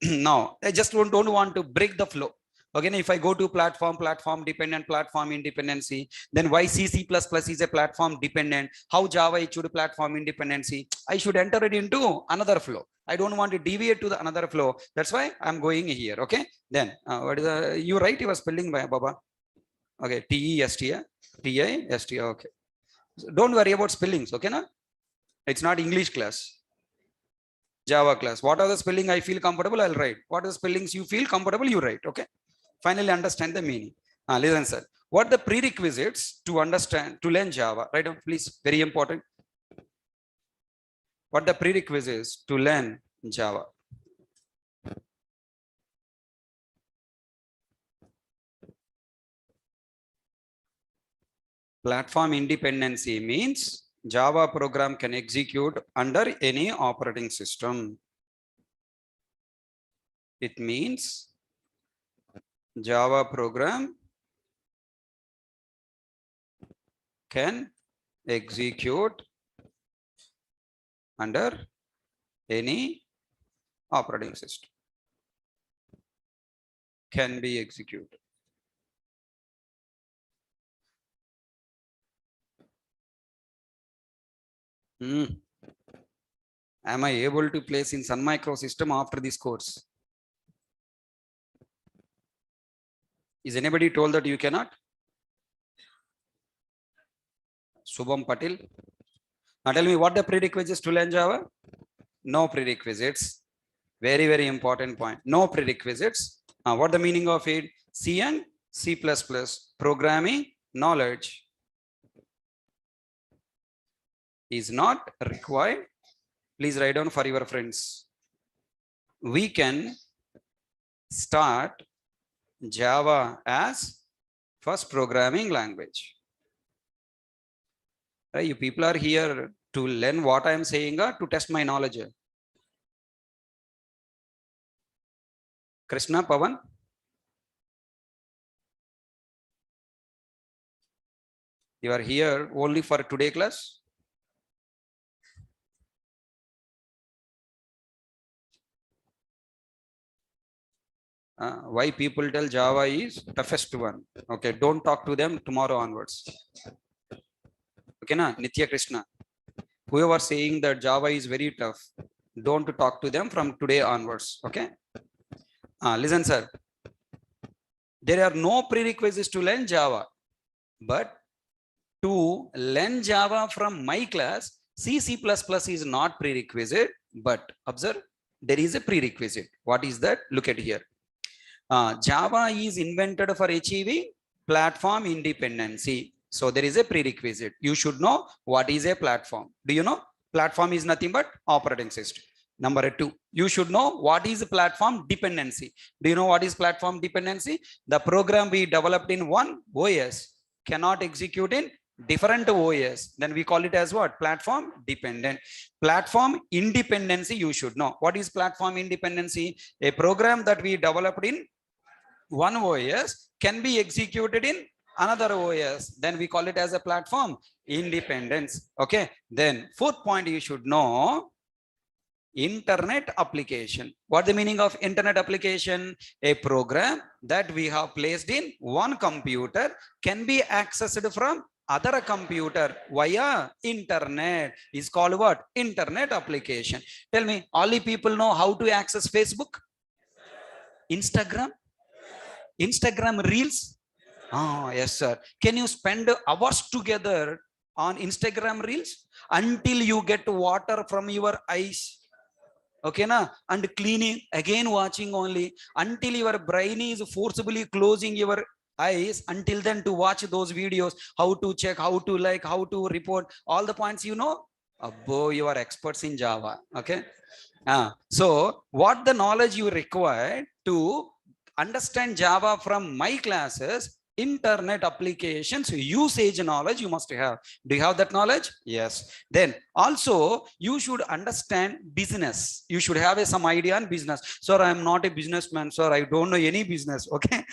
Now, I just don't want to break the flow. Again, if I go to platform dependent, platform independency, then why C++ is a platform dependent? How Java issued platform independency? I should enter it into another flow. I don't want to deviate to the another flow. That's why I'm going here. Okay. Then what is the, you write your spelling by Baba. Okay. T-E-S-T-A. T-I-S-T-A. Okay. So don't worry about spellings. Okay. Na? It's not English class. Java class. What are the spelling I feel comfortable? I'll write. What are the spellings you feel comfortable? You write. Okay. Finally understand the meaning. Listen, sir. What the prerequisites to understand, to learn Java? Write down, please. Very important. What the prerequisites to learn Java? Platform independency means Java program can execute under any operating system. It means Java program can execute under any operating system. Can be executed. Am I able to place in Sun Micro system after this course? Is anybody told that you cannot? Subham Patil. Now tell me what the prerequisites to learn Java? No prerequisites. Very, very important point. No prerequisites. What the meaning of it? C and C++ programming knowledge is not required. Please write down for your friends. We can start Java as first programming language. You people are here to learn what I am saying or to test my knowledge. Krishna, Pavan. You are here only for today class? Why people tell Java is toughest one? Okay, don't talk to them tomorrow onwards. Okay, na? Nitya Krishna. Whoever saying that Java is very tough, don't talk to them from today onwards. Okay. Listen, sir. There are no prerequisites to learn Java, but to learn Java from my class, C++ is not prerequisite, but observe, there is a prerequisite. What is that? Look at here. Java is invented for achieving platform independency. So there is a prerequisite. You should know what is a platform. Do you know? Platform is nothing but operating system. Number 2, you should know what is platform dependency. Do you know what is platform dependency? The program we developed in one OS cannot execute in different OS. Then we call it as what? Platform dependent. Platform independency you should know. What is platform independency? A program that we developed in one OS can be executed in another OS. Then we call it as a platform independence. Okay. Then 4th point you should know. Internet application. What the meaning of internet application? A program that we have placed in one computer can be accessed from other computer via internet is called what? Internet application. Tell me, all the people know how to access Facebook? Instagram? Instagram Reels? Oh, yes, sir. Can you spend hours together on Instagram Reels until you get water from your eyes? Okay, na? And cleaning, again watching only until your brain is forcibly closing your eyes, until then to watch those videos, how to check, how to like, how to report, all the points you know. Abbo, you are experts in Java. Okay. So what the knowledge you require to understand Java from my classes, internet applications usage knowledge you must have. Do you have that knowledge? Yes. Then also you should understand business. You should have some idea on business. Sir, I am not a businessman, sir, I don't know any business. Okay.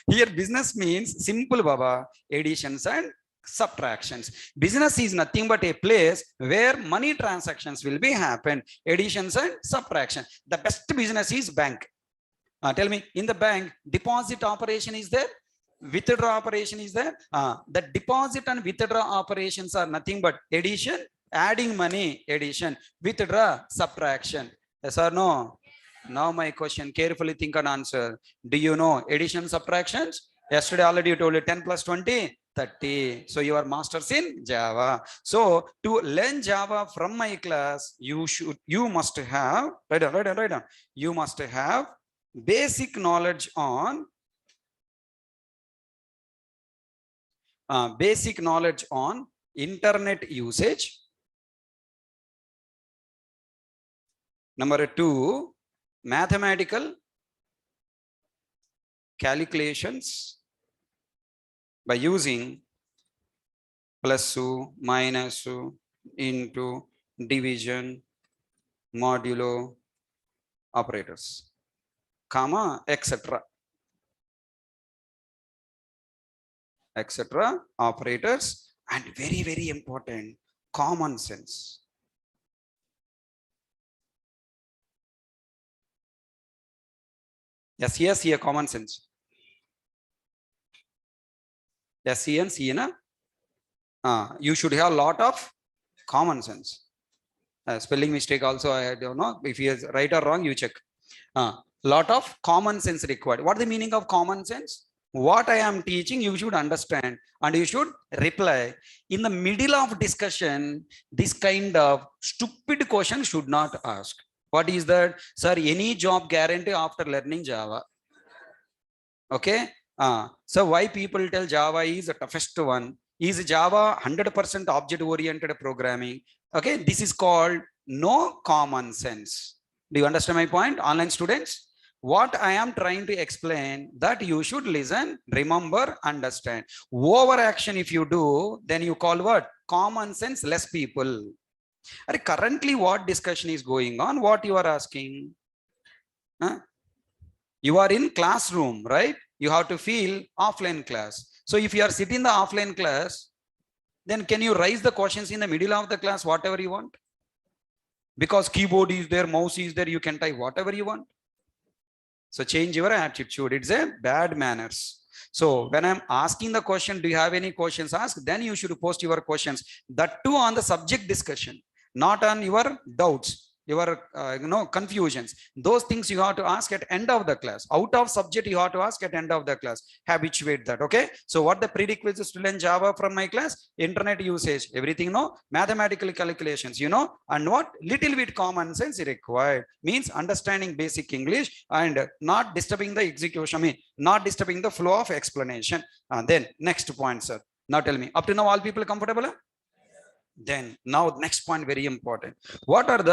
Here business means simple, baba, additions and subtractions. Business is nothing but a place where money transactions will be happen, additions and subtraction. The best business is bank. Tell me, in the bank, deposit operation is there, withdraw operation is there. The deposit and withdraw operations are nothing but addition, adding money, addition, withdraw, subtraction. Yes or no? Now my question, carefully think and answer. Do you know addition, subtractions? Yesterday already you told you 10 plus 20, 30. So you are masters in Java. So to learn Java from my class, you must have, write down. You must have basic knowledge on internet usage. Number 2, mathematical calculations by using plus, minus, into, division, modulo operators, comma, etc. Operators, and very, very important, common sense. Yes, here common sense. Yes, see, na? You should have a lot of common sense. Spelling mistake also, I don't know if he is right or wrong, you check. Lot of common sense required. What is the meaning of common sense? What I am teaching, you should understand and you should reply. In the middle of discussion, this kind of stupid question should not ask. What is that? Sir, any job guarantee after learning Java? Okay. So why people tell Java is the toughest one? Is Java 100% object oriented programming? Okay, this is called no common sense. Do you understand my point, online students? What I am trying to explain, that you should listen, remember, understand. Overaction if you do, then you call what? Common sense less people. Currently what discussion is going on? What you are asking? You are in classroom, right? You have to feel offline class. So if you are sitting in the offline class, then can you raise the questions in the middle of the class, whatever you want? Because keyboard is there, mouse is there, you can type whatever you want. So change your attitude. It's a bad manners. So when I'm asking the question, do you have any questions asked? Then you should post your questions. That too on the subject discussion, not on your doubts, your confusions. Those things you have to ask at end of the class. Out of subject you have to ask at end of the class. Habituate that. Okay. So what the prerequisites to learn Java from my class? Internet usage, everything, no, mathematical calculations, and what little bit common sense required, means understanding basic English and not disturbing the execution, not disturbing the flow of explanation. And then next point, sir. Now tell me, up to now all people comfortable? Then now next point, very important. What are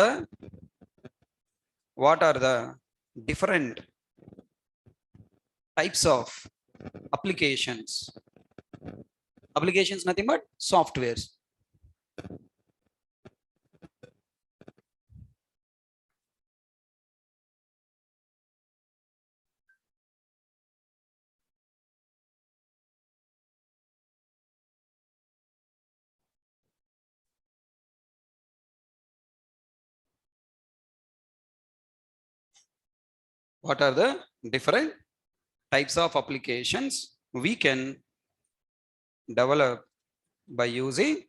the different types of applications? Applications nothing but softwares. What are the different types of applications we can develop by using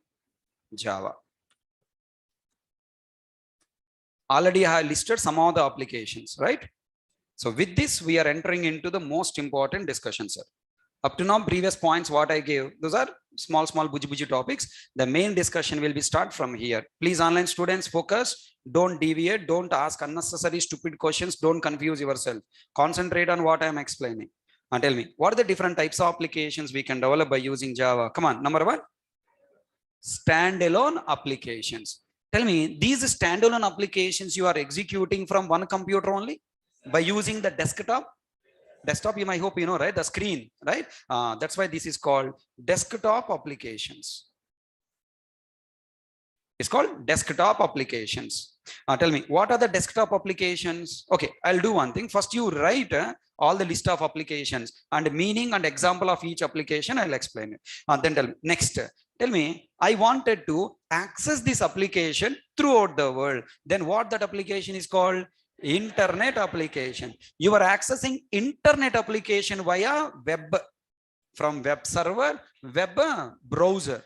Java? Already I have listed some of the applications, right? So with this, we are entering into the most important discussion, sir. Up to now, previous points what I gave, those are small buji topics. The main discussion will be start from here. Please, online students, focus. Don't deviate. Don't ask unnecessary stupid questions. Don't confuse yourself. Concentrate on what I am explaining. And tell me, what are the different types of applications we can develop by using Java? Come on, number 1, standalone applications. Tell me, these standalone applications you are executing from one computer only by using the desktop? Desktop, I hope you know, right? The screen, right? That's why this is called desktop applications. It's called desktop applications. Tell me, what are the desktop applications? Okay, I'll do one thing. First, you write all the list of applications and meaning and example of each application. I'll explain it. Then tell me, next, tell me, I wanted to access this application throughout the world. Then what that application is called? Internet application. You are accessing internet application via web, from web server, web browser,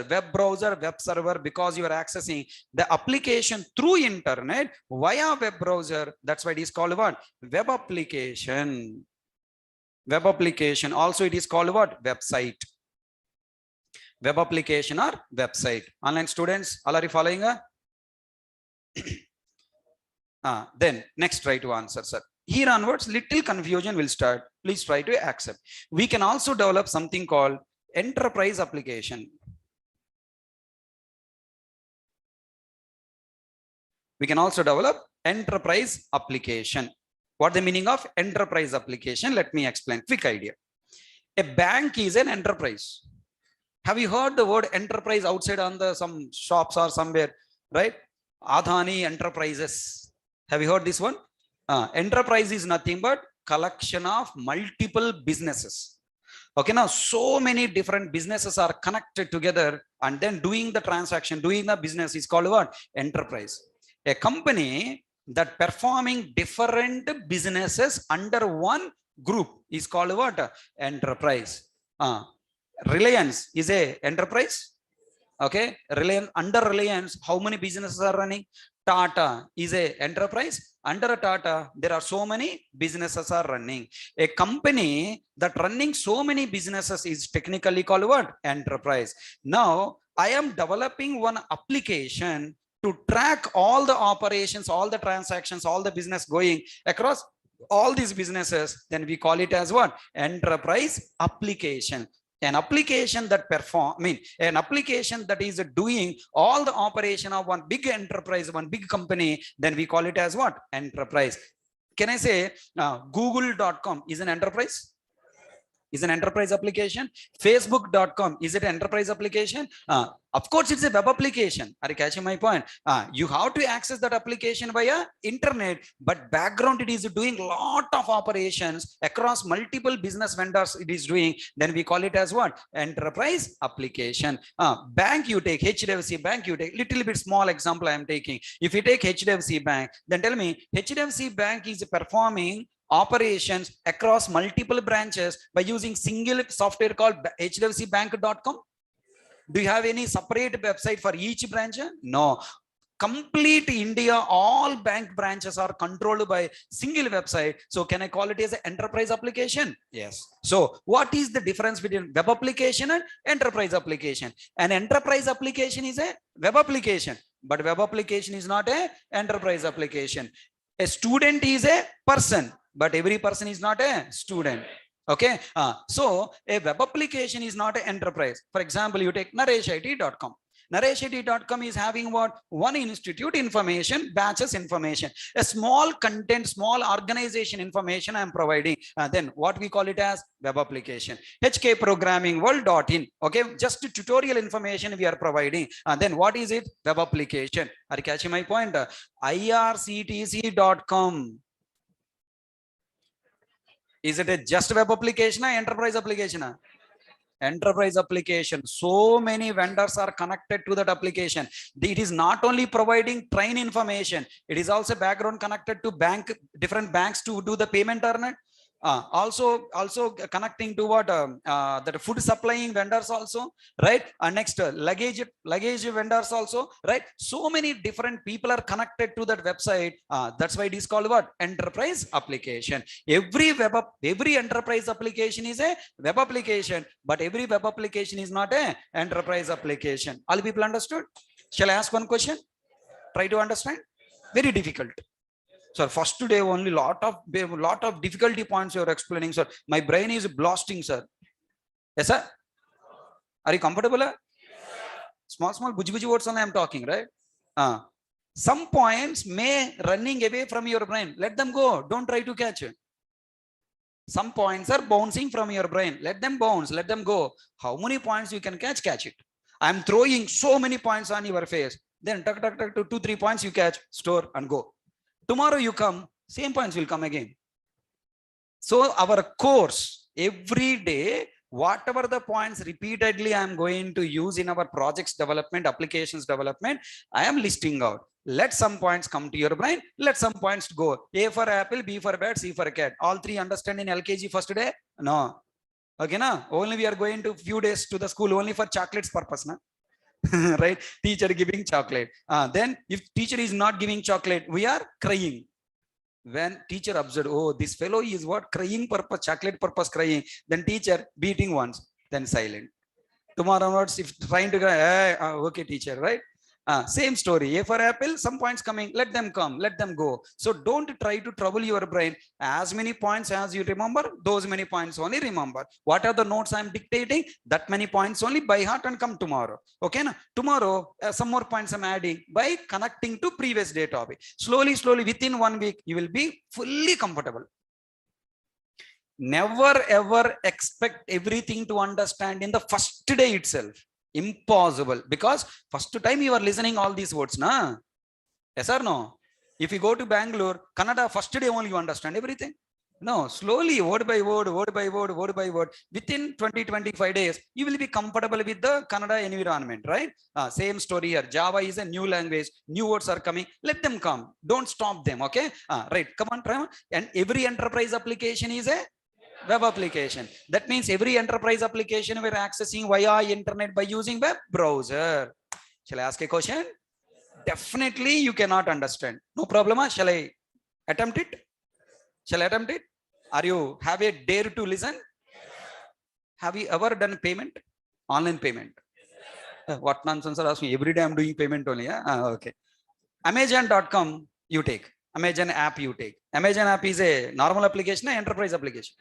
web server, because you are accessing the application through internet via web browser. That's why it is called what? Web application. Web application. Also it is called what? Website. Web application or website. Online students, all are you following? Then next try to answer, sir. Here onwards, little confusion will start. Please try to accept. We can also develop something called enterprise application. We can also develop enterprise application. What the meaning of enterprise application? Let me explain. Quick idea. A bank is an enterprise. Have you heard the word enterprise outside on the some shops or somewhere, right? Adani Enterprises. Have you heard this one? Enterprise is nothing but collection of multiple businesses. Okay, now so many different businesses are connected together and then doing the transaction, doing the business is called what? Enterprise. A company that performing different businesses under one group is called what? Enterprise. Reliance is a enterprise. Okay, Reliance, under Reliance, how many businesses are running? Tata is a enterprise. Under a Tata, there are so many businesses are running. A company that running so many businesses is technically called what? Enterprise. Now, I am developing one application to track all the operations, all the transactions, all the business going across all these businesses. Then we call it as what? Enterprise application. An application that an application that is doing all the operation of one big enterprise, one big company, then we call it as what? Enterprise. Can I say google.com is an enterprise? Is an enterprise application. Facebook.com, is it an enterprise application? Of course, it's a web application. Are you catching my point? You have to access that application via internet, but background it is doing lot of operations across multiple business vendors it is doing. Then we call it as what? Enterprise application. Bank you take, HDFC Bank you take, little bit small example I am taking. If you take HDFC Bank, then tell me HDFC Bank is performing operations across multiple branches by using single software called hdfcbank.com. Do you have any separate website for each branch? No. Complete India, all bank branches are controlled by single website. So can I call it as an enterprise application? Yes. So what is the difference between web application and enterprise application? An enterprise application is a web application, but web application is not a enterprise application. A student is a person, but every person is not a student. Okay, so a web application is not an enterprise. For example, you take nareshit.com. nareshit.com is having what? One institute information, batches information, a small content, small organization information I am providing. Then what we call it as web application. hkprogrammingworld.in. Okay, just tutorial information we are providing. Then what is it? Web application. Are you catching my point? irctc.com. Is it a just web application or enterprise application? Enterprise application. So many vendors are connected to that application. It is not only providing train information, it is also background connected to different banks to do the payment earner. Also connecting to what the food supplying vendors also, right? Next luggage vendors also, right? So many different people are connected to that website. That's why it is called what? Enterprise application. Every enterprise application is a web application, but every web application is not a enterprise application. All people understood? Shall I ask one question? Try to understand. Very difficult. Sir, first day only lot of difficulty points you are explaining, sir. My brain is blasting, sir. Yes, sir. Are you comfortable? Small buji words only I am talking, right? Some points may running away from your brain. Let them go. Don't try to catch it. Some points are bouncing from your brain. Let them bounce, let them go. How many points you can catch it. I'm throwing so many points on your face. Then tuck, tuck, tuck, 2, 3 points you catch, store and go. Tomorrow you come, same points will come again. So our course, every day, whatever the points repeatedly I am going to use in our projects development, applications development, I am listing out. Let some points come to your brain, let some points go. A for apple, B for bat, C for cat. All three understand in LKG first day? No. Okay, na? Only we are going to few days to the school only for chocolates purpose, na? Right? Teacher giving chocolate. Then if teacher is not giving chocolate, we are crying. When teacher observed, oh, this fellow is what, crying purpose, chocolate purpose crying, then teacher beating once, then silent. Tomorrow onwards, if trying to go, okay, teacher, right? Same story. A for apple, some points coming, let them come, let them go. So don't try to trouble your brain. As many points as you remember, those many points only remember. What are the notes I'm dictating? That many points only by heart and come tomorrow. Okay, na? Tomorrow, some more points I'm adding by connecting to previous day topic. Slowly, slowly, within 1 week, you will be fully comfortable. Never ever expect everything to understand in the first day itself. Impossible, because first time you are listening all these words, na? Yes or no? If you go to Bangalore, Kannada, first day only you understand everything. No, slowly, word by word, word by word, word by word. Within 20-25 days, you will be comfortable with the Kannada environment, right? Same story here. Java is a new language. New words are coming. Let them come. Don't stop them, okay? Right, come on, try on. And every enterprise application is a web application. That means every enterprise application we're accessing via internet by using web browser. Shall I ask a question? Definitely you cannot understand. No problem. Shall I attempt it? Shall I attempt it? Are you have a dare to listen? Have you ever done payment? Online payment? What nonsense are asking? Every day I'm doing payment only. Yeah? Okay. Amazon.com you take. Amazon app you take. Amazon app is a normal application, enterprise application.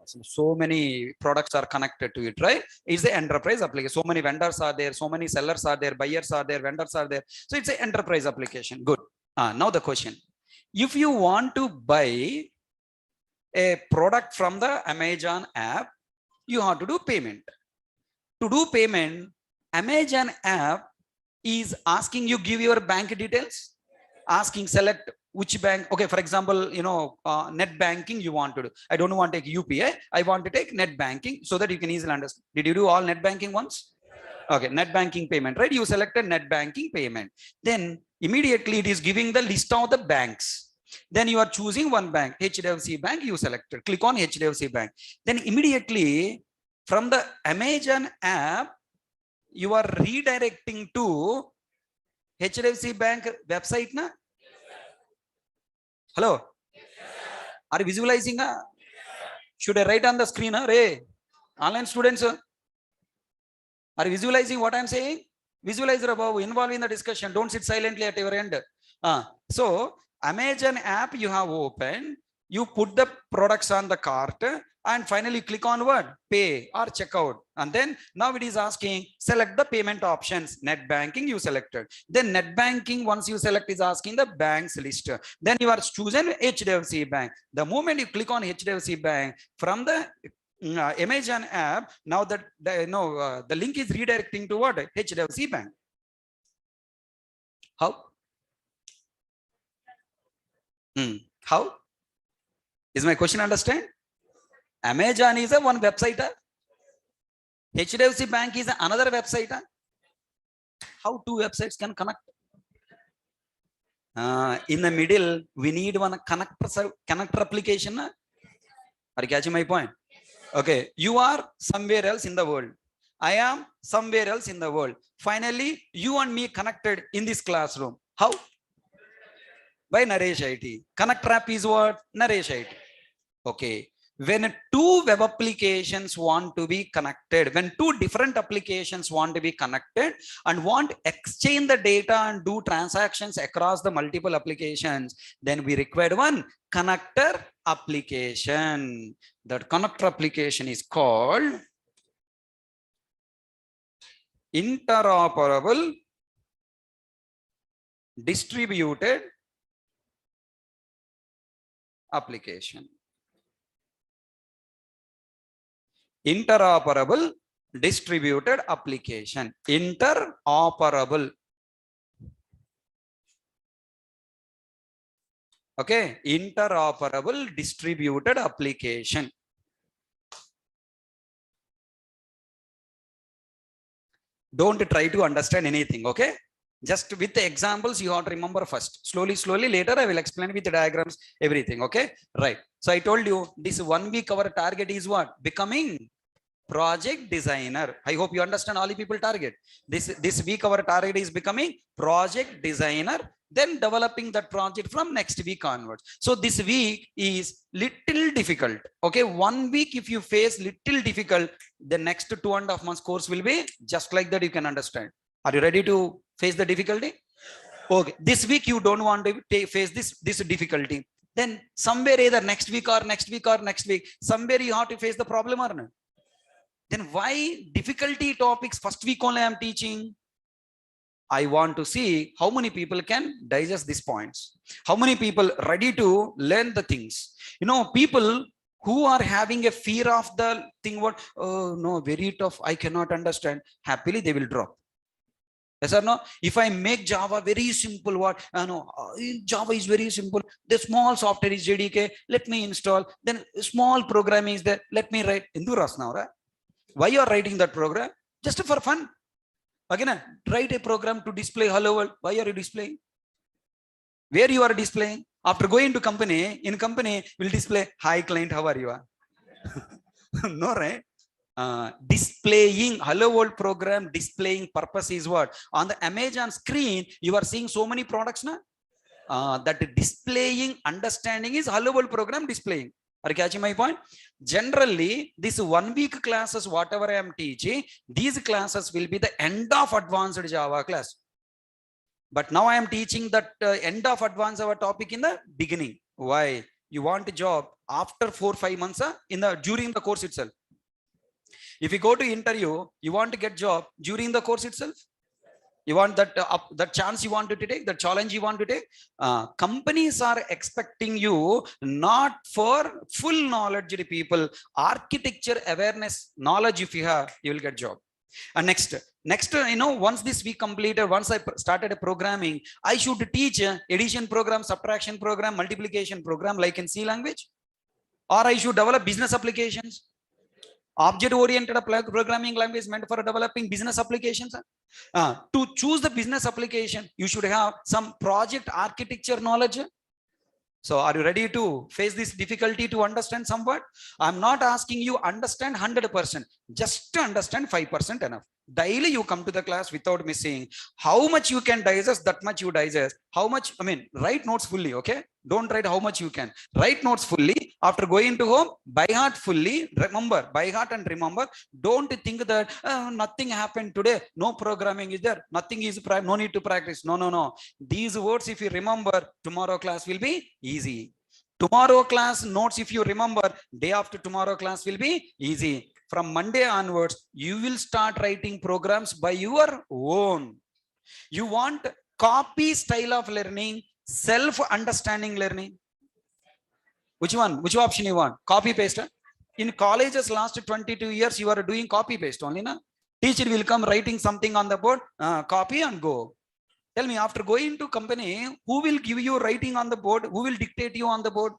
So many products are connected to it, right? It's the enterprise application. So many vendors are there, so many sellers are there, buyers are there, vendors are there. So it's an enterprise application. Good. Now the question. If you want to buy a product from the Amazon app, you have to do payment. To do payment, Amazon app is asking you give your bank details, asking select which bank. Okay, for example, net banking you want to do. I don't want to take UPI. I want to take net banking so that you can easily understand. Did you do all net banking once? Okay, net banking payment, right? You selected net banking payment. Then immediately it is giving the list of the banks. Then you are choosing one bank, HDFC Bank, you selected. Click on HDFC Bank. Then immediately from the Amazon app, you are redirecting to HDFC Bank website, na? Hello? Are you visualizing? Should I write on the screen? Ray, online students, are you visualizing what I'm saying? Visualize above, involve in the discussion. Don't sit silently at your end. So Amazon app you have opened, you put the products on the cart, and finally click on what? Pay or checkout. And then now it is asking, select the payment options. Net banking you selected. Then net banking, once you select, is asking the banks list. Then you are choosing HDFC Bank. The moment you click on HDFC Bank, from the Amazon app, now that the link is redirecting to what? HDFC Bank. How? How? Is my question understand? Amazon is a one website. HDFC Bank is another website. How two websites can connect? In the middle, we need one connector application. Are you catching my point? Okay, you are somewhere else in the world. I am somewhere else in the world. Finally, you and me connected in this classroom. How? By Naresh IT. Connector app is what? Naresh IT. Okay. When two web applications want to be connected, when two different applications want to be connected and want to exchange the data and do transactions across the multiple applications, then we require one connector application. That connector application is called interoperable distributed application. interoperable distributed application. Interoperable. Okay, interoperable distributed application. Don't try to understand anything, okay? Just with the examples, you have to remember first. Slowly, later I will explain with the diagrams, everything, okay? Right. So I told you, this 1 week our target is what? Becoming project designer. I hope you understand all the people target. This week our target is becoming project designer, then developing that project from next week onwards. So this week is little difficult. Okay, 1 week if you face little difficult, the next 2.5 months course will be just like that. You can understand. Are you ready to face the difficulty? Okay, this week you don't want to face this difficulty. Then somewhere either next week or next week, somewhere you have to face the problem or not. Then why difficulty topics first week only I am teaching? I want to see how many people can digest these points. How many people ready to learn the things. You know, people who are having a fear of the thing, what, oh no, very tough, I cannot understand. Happily they will drop. Yes or no? If I make Java very simple, what, no, Java is very simple. The small software is JDK, let me install. Then small programming is there, let me write. Why you are writing that program? Just for fun. Again, write a program to display hello world. Why are you displaying? Where you are displaying? After going to company, in company will display, hi client, how are you? No, right? Displaying hello world program, displaying purpose is what? On the Amazon screen, you are seeing so many products now. That displaying understanding is hello world program displaying. Are you catching my point? Generally, this 1 week classes, whatever I am teaching, these classes will be the end of advanced Java class. But now I am teaching that end of advanced Java topic in the beginning. Why? You want a job after 4-5 months during the course itself. If you go to interview, you want to get job during the course itself. You want that chance you want to take, the challenge you want to take. Companies are expecting you not for full knowledge people, architecture awareness knowledge. If you have, you will get job. And next, you know, once this week completed, once I started a programming, I should teach addition program, subtraction program, multiplication program like in C language, or I should develop business applications. Object-oriented programming language meant for developing business applications. To choose the business application, you should have some project architecture knowledge. So are you ready to face this difficulty to understand somewhat? I'm not asking you understand 100%, just to understand 5% enough. Daily you come to the class without missing. How much you can digest, that much you digest. How much, I mean, write notes fully, okay? Don't write how much you can. Write notes fully. After going to home, by heart fully. Remember, by heart and remember. Don't think that nothing happened today. No programming is there. Nothing is, no need to practice. No. These words, if you remember, tomorrow class will be easy. Tomorrow class notes, if you remember, day after tomorrow class will be easy. From Monday onwards, you will start writing programs by your own. You want copy style of learning, self-understanding learning. Which one? Which option you want? Copy paste. In colleges last 22 years, you are doing copy paste only, na? Teacher will come writing something on the board, copy and go. Tell me, after going to company, who will give you writing on the board? Who will dictate you on the board?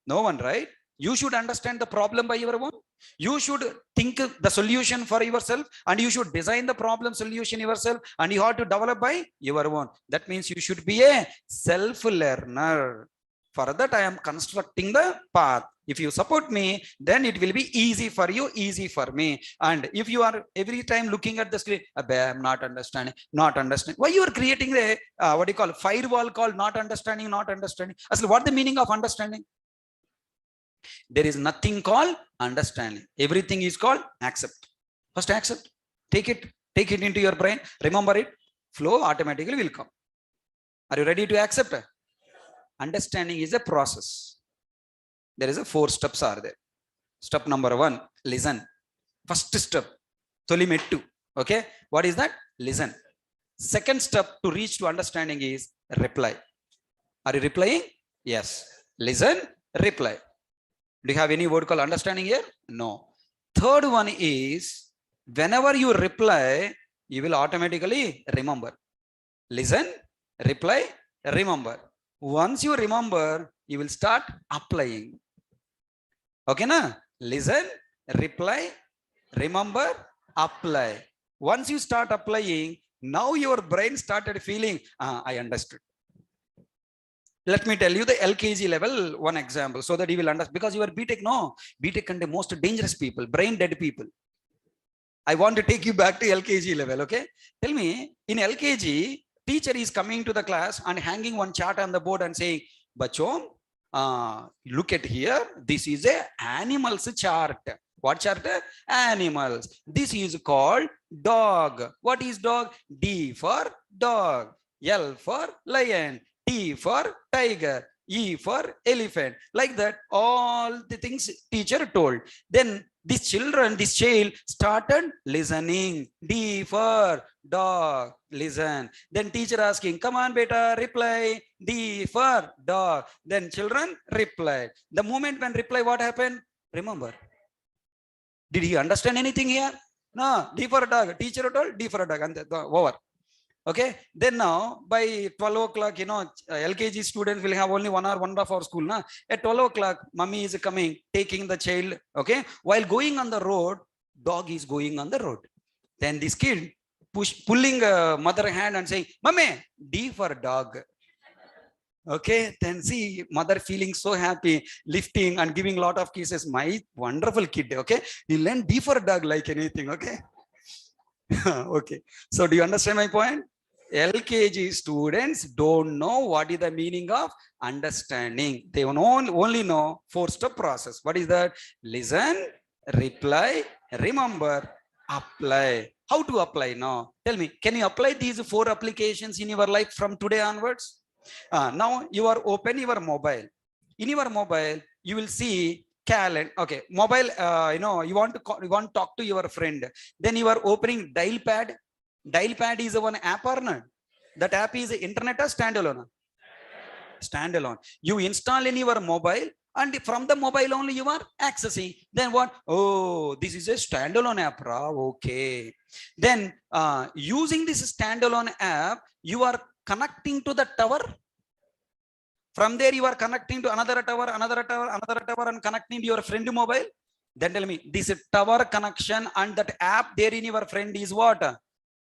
No one, right? You should understand the problem by your own. You should think the solution for yourself, and you should design the problem solution yourself, and you have to develop by your own. That means you should be a self-learner. For that, I am constructing the path. If you support me, then it will be easy for you, easy for me. And if you are every time looking at the screen, I'm not understanding. Why you are creating a what do you call firewall called not understanding? Actually, what the meaning of understanding? There is nothing called understanding. Everything is called accept. First accept. Take it into your brain. Remember it. Flow automatically will come. Are you ready to accept? Understanding is a process. There is 4 steps are there. Step number 1, listen. First step, Tolimettu. Okay, what is that? Listen. Second step to reach to understanding is reply. Are you replying? Yes. Listen, reply. Do you have any word called understanding here? No. Third one is, whenever you reply, you will automatically remember. Listen, reply, remember. Once you remember, you will start applying. Okay, na? Listen, reply, remember, apply. Once you start applying, now your brain started feeling, I understood. Let me tell you the LKG level one example so that you will understand. Because you are BTech, no. BTech and the most dangerous people, brain dead people. I want to take you back to LKG level, okay? Tell me, in LKG, teacher is coming to the class and hanging one chart on the board and saying, Bachom, look at here. This is a animals chart. What chart? Animals. This is called dog. What is dog? D for dog. L for lion. T for tiger. E for elephant. Like that, all the things teacher told. Then this child started listening. D for dog. Listen. Then teacher asking, come on, beta, reply. D for dog. Then children reply. The moment when reply, what happened? Remember. Did he understand anything here? No. D for dog. Teacher told D for dog. And over. Okay, then now by 12 o'clock, LKG students will have only 1 hour, 1.5 hour school. Na? At 12 o'clock, mommy is coming, taking the child. Okay, while going on the road, dog is going on the road. Then this kid pulling mother hand and saying, Mommy, D for dog. Okay, then see mother feeling so happy, lifting and giving lot of kisses. My wonderful kid. Okay, he learned D for dog like anything. Okay. Okay, so do you understand my point? LKG students don't know what is the meaning of understanding. They only know 4-step process. What is that? Listen, reply, remember, apply. How to apply now? Tell me, can you apply these 4 applications in your life from today onwards? Now you are open your mobile. In your mobile, you will see calendar. Okay, mobile, you want to talk to your friend. Then you are opening dial pad. Dial pad is one app or not? That app is internet or standalone? Standalone. You install in your mobile and from the mobile only you are accessing. Then what? Oh, this is a standalone app. Okay. Then using this standalone app, you are connecting to the tower. From there, you are connecting to another tower, and connecting to your friend mobile. Then tell me, this tower connection and that app there in your friend is what?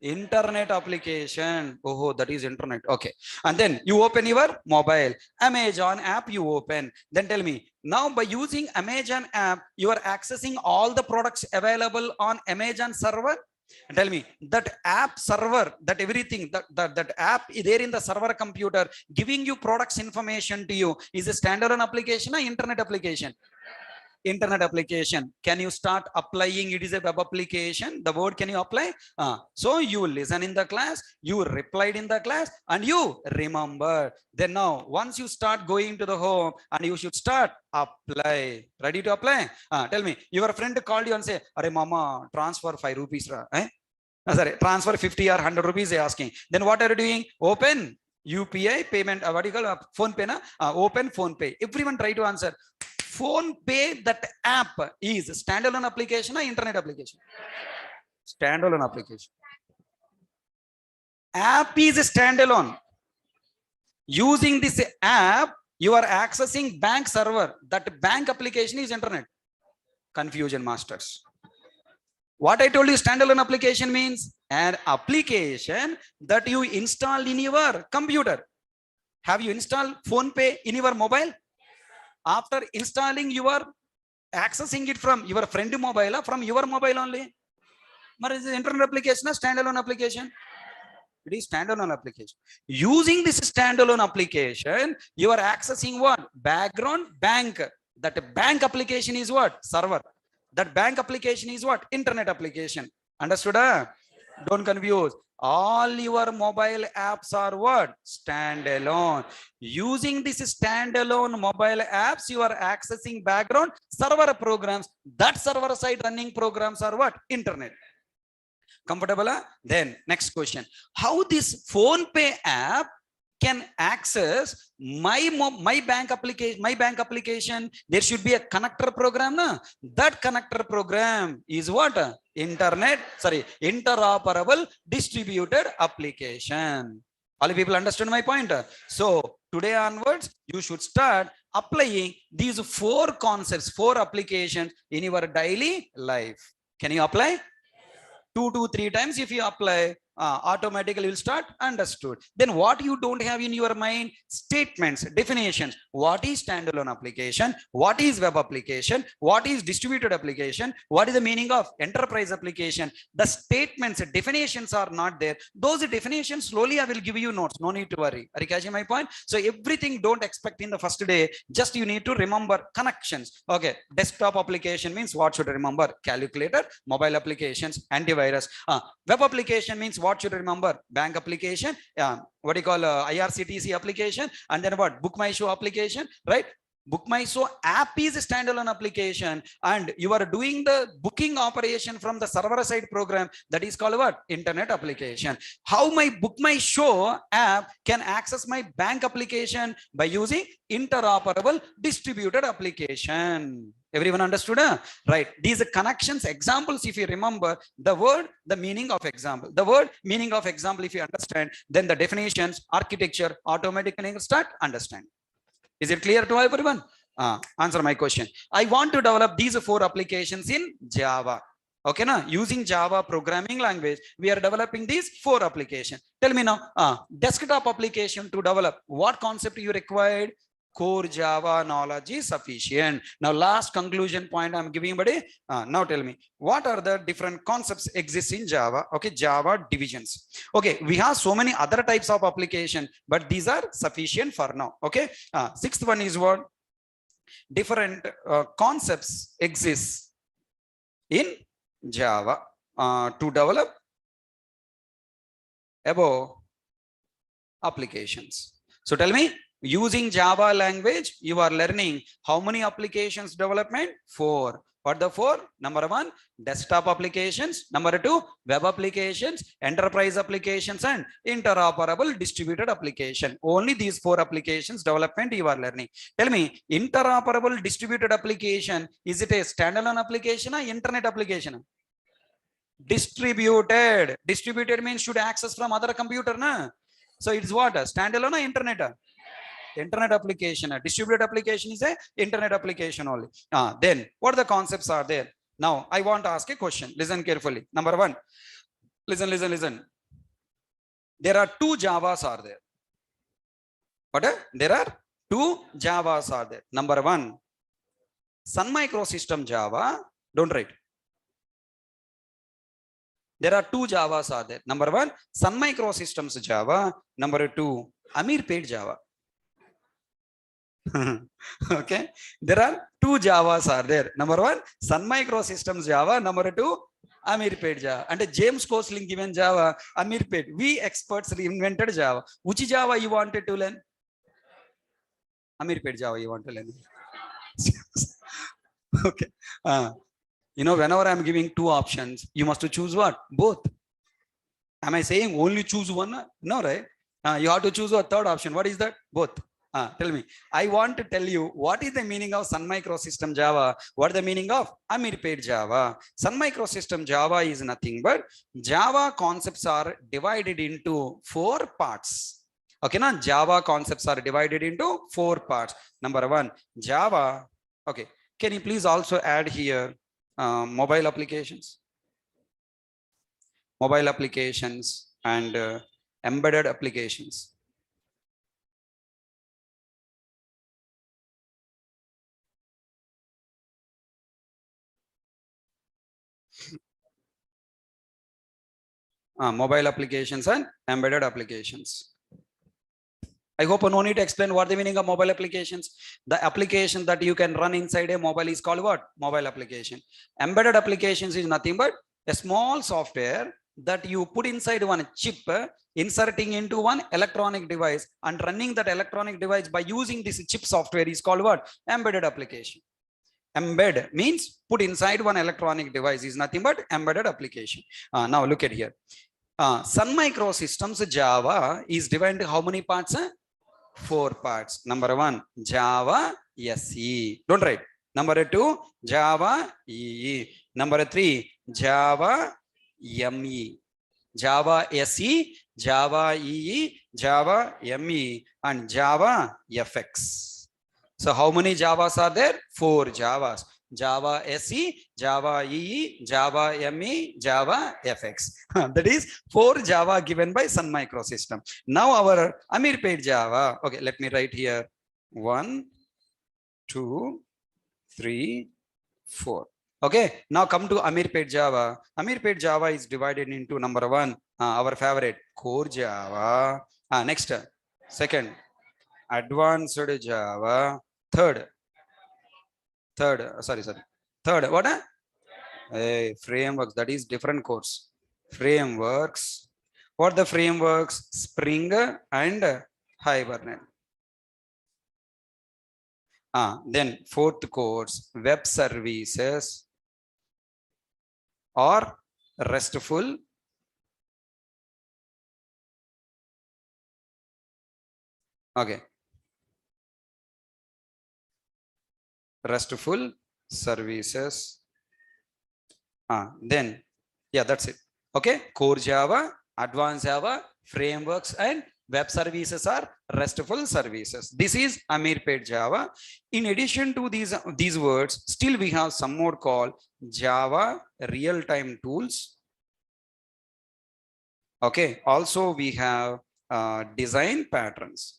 Internet application. Oh, that is internet. Okay. And then you open your mobile. Amazon app you open. Then tell me, now by using Amazon app, you are accessing all the products available on Amazon server. And tell me, that app server, that everything, that app there in the server computer giving you products information to you is a standalone application or internet application? Internet application. Can you start applying? It is a web application. The word can you apply? So you listen in the class, you replied in the class, and you remember. Then now, once you start going to the home, and you should start apply. Ready to apply? Tell me, your friend called you and say, "Arey mama, transfer 5 rupees ra." Sorry, transfer 50 or 100 rupees. They asking. Then what are you doing? Open UPI payment. What do you call phone pay? Open phone pay. Everyone try to answer. Phone pay, that app is standalone application or internet application? Standalone application. App is standalone. Using this app, you are accessing bank server. That bank application is internet. Confusion masters. What I told you, standalone application means an application that you install in your computer. Have you installed phone pay in your mobile? After installing, you are accessing it from your friend mobile or from your mobile only? But is it internet application or standalone application? It is standalone application. Using this standalone application, you are accessing what? Background bank. That bank application is what? Server. That bank application is what? Internet application. Understood? Don't confuse. All your mobile apps are what? Standalone. Using this standalone mobile apps, you are accessing background server programs. That server side running programs are what? Internet. Comfortable? Then next question. How this phone pay app can access my bank application. There should be a connector program, na? That connector program is what? Interoperable distributed application. All people understand my point? So today onwards, you should start applying these 4 concepts, 4 applications in your daily life. Can you apply? 2 to 3 times if you apply, automatically will start understood. Then what you don't have in your mind? Statements, definitions. What is standalone application? What is web application? What is distributed application? What is the meaning of enterprise application? The statements, definitions are not there. Those definitions slowly I will give you notes. No need to worry. Are you catching my point? So everything don't expect in the first day. Just you need to remember connections. Okay. Desktop application means what should I remember? Calculator. Mobile applications, antivirus. Web application means what should remember? Bank application, what do you call IRCTC application, and then what? Book My Show application, right? Book My Show app is a standalone application, and you are doing the booking operation from the server side program. That is called what? Internet application. How my Book My Show app can access my bank application? By using interoperable distributed application. Everyone understood? Right. These are connections, examples. If you remember the word, the meaning of example, the word, meaning of example, if you understand, then the definitions, architecture, automatically start understand. Is it clear to everyone? Answer my question. I want to develop these 4 applications in Java. Okay, now using Java programming language, we are developing these 4 applications. Tell me now, desktop application to develop, what concept you required? Core Java knowledge is sufficient. Now last conclusion point I'm giving, buddy. Now tell me, what are the different concepts exist in Java? Okay, Java divisions. Okay, we have so many other types of application, but these are sufficient for now. Okay, 6th one is what? Different concepts exist in Java to develop above applications. So tell me, using Java language, you are learning how many applications development? 4. What the 4? Number 1, desktop applications. Number 2, web applications, enterprise applications, and interoperable distributed application. Only these 4 applications development you are learning. Tell me, interoperable distributed application, is it a standalone application or internet application? Distributed. Distributed means should access from other computer, na? So it's what? Standalone or internet? Internet application. Distributed application is a internet application only. Then what the concepts are there? Now I want to ask a question. Listen carefully. Number 1, listen. There are 2 Javas are there. What? There are 2 Javas are there. Number 1, Sun Microsystem Java. Don't write. There are 2 Javas are there. Number 1, Sun Microsystems Java. Number 2, Amirpet Java. Okay, there are 2 Javas are there. Number 1, Sun Microsystems Java. Number 2, Amirpet Java. And James Gosling given Java, Amirpet. We experts reinvented Java. Which Java you wanted to learn? Amirpet Java you want to learn. Okay. You know, whenever I'm giving 2 options, you must choose what? Both. Am I saying only choose one? No, right? You have to choose a 3rd option. What is that? Both. Tell me. I want to tell you what is the meaning of Sun Microsystem Java. What is the meaning of Amirpet Java? Sun Microsystem Java is nothing but Java concepts are divided into 4 parts. Okay, now Java concepts are divided into 4 parts. Number 1, Java. Okay, can you please also add here mobile applications? Mobile applications and embedded applications. Mobile applications and embedded applications. I hope no need to explain what the meaning of mobile applications. The application that you can run inside a mobile is called what? Mobile application. Embedded applications is nothing but a small software that you put inside one chip, inserting into one electronic device and running that electronic device by using this chip software is called what? Embedded application. Embed means put inside one electronic device is nothing but embedded application. Now look at here. Sun Microsystems Java is divided into how many parts? 4 parts. Number 1, Java SE. Don't write. Number 2, Java EE. Number 3, Java ME. Java SE, Java EE, Java ME, and Java FX. So how many Javas are there? 4 Javas. Java SE, Java EE, Java ME, Java FX. That is 4 Java given by Sun Microsystem. Now our Amirpet Java. Okay, let me write here. 1, 2, 3, 4. Okay, now come to Amirpet Java. Amirpet Java is divided into number 1, our favorite, core Java. Next, second, advanced Java. Third, what? Frameworks, that is different course. Frameworks. What the frameworks? Spring and Hibernate. Then fourth course, web services or RESTful. Okay. RESTful services. Then, yeah, that's it. Okay. Core Java, advanced Java, frameworks, and web services are RESTful services. This is Amirpet Java. In addition to these words, still we have some more called Java real-time tools. Okay. Also, we have design patterns.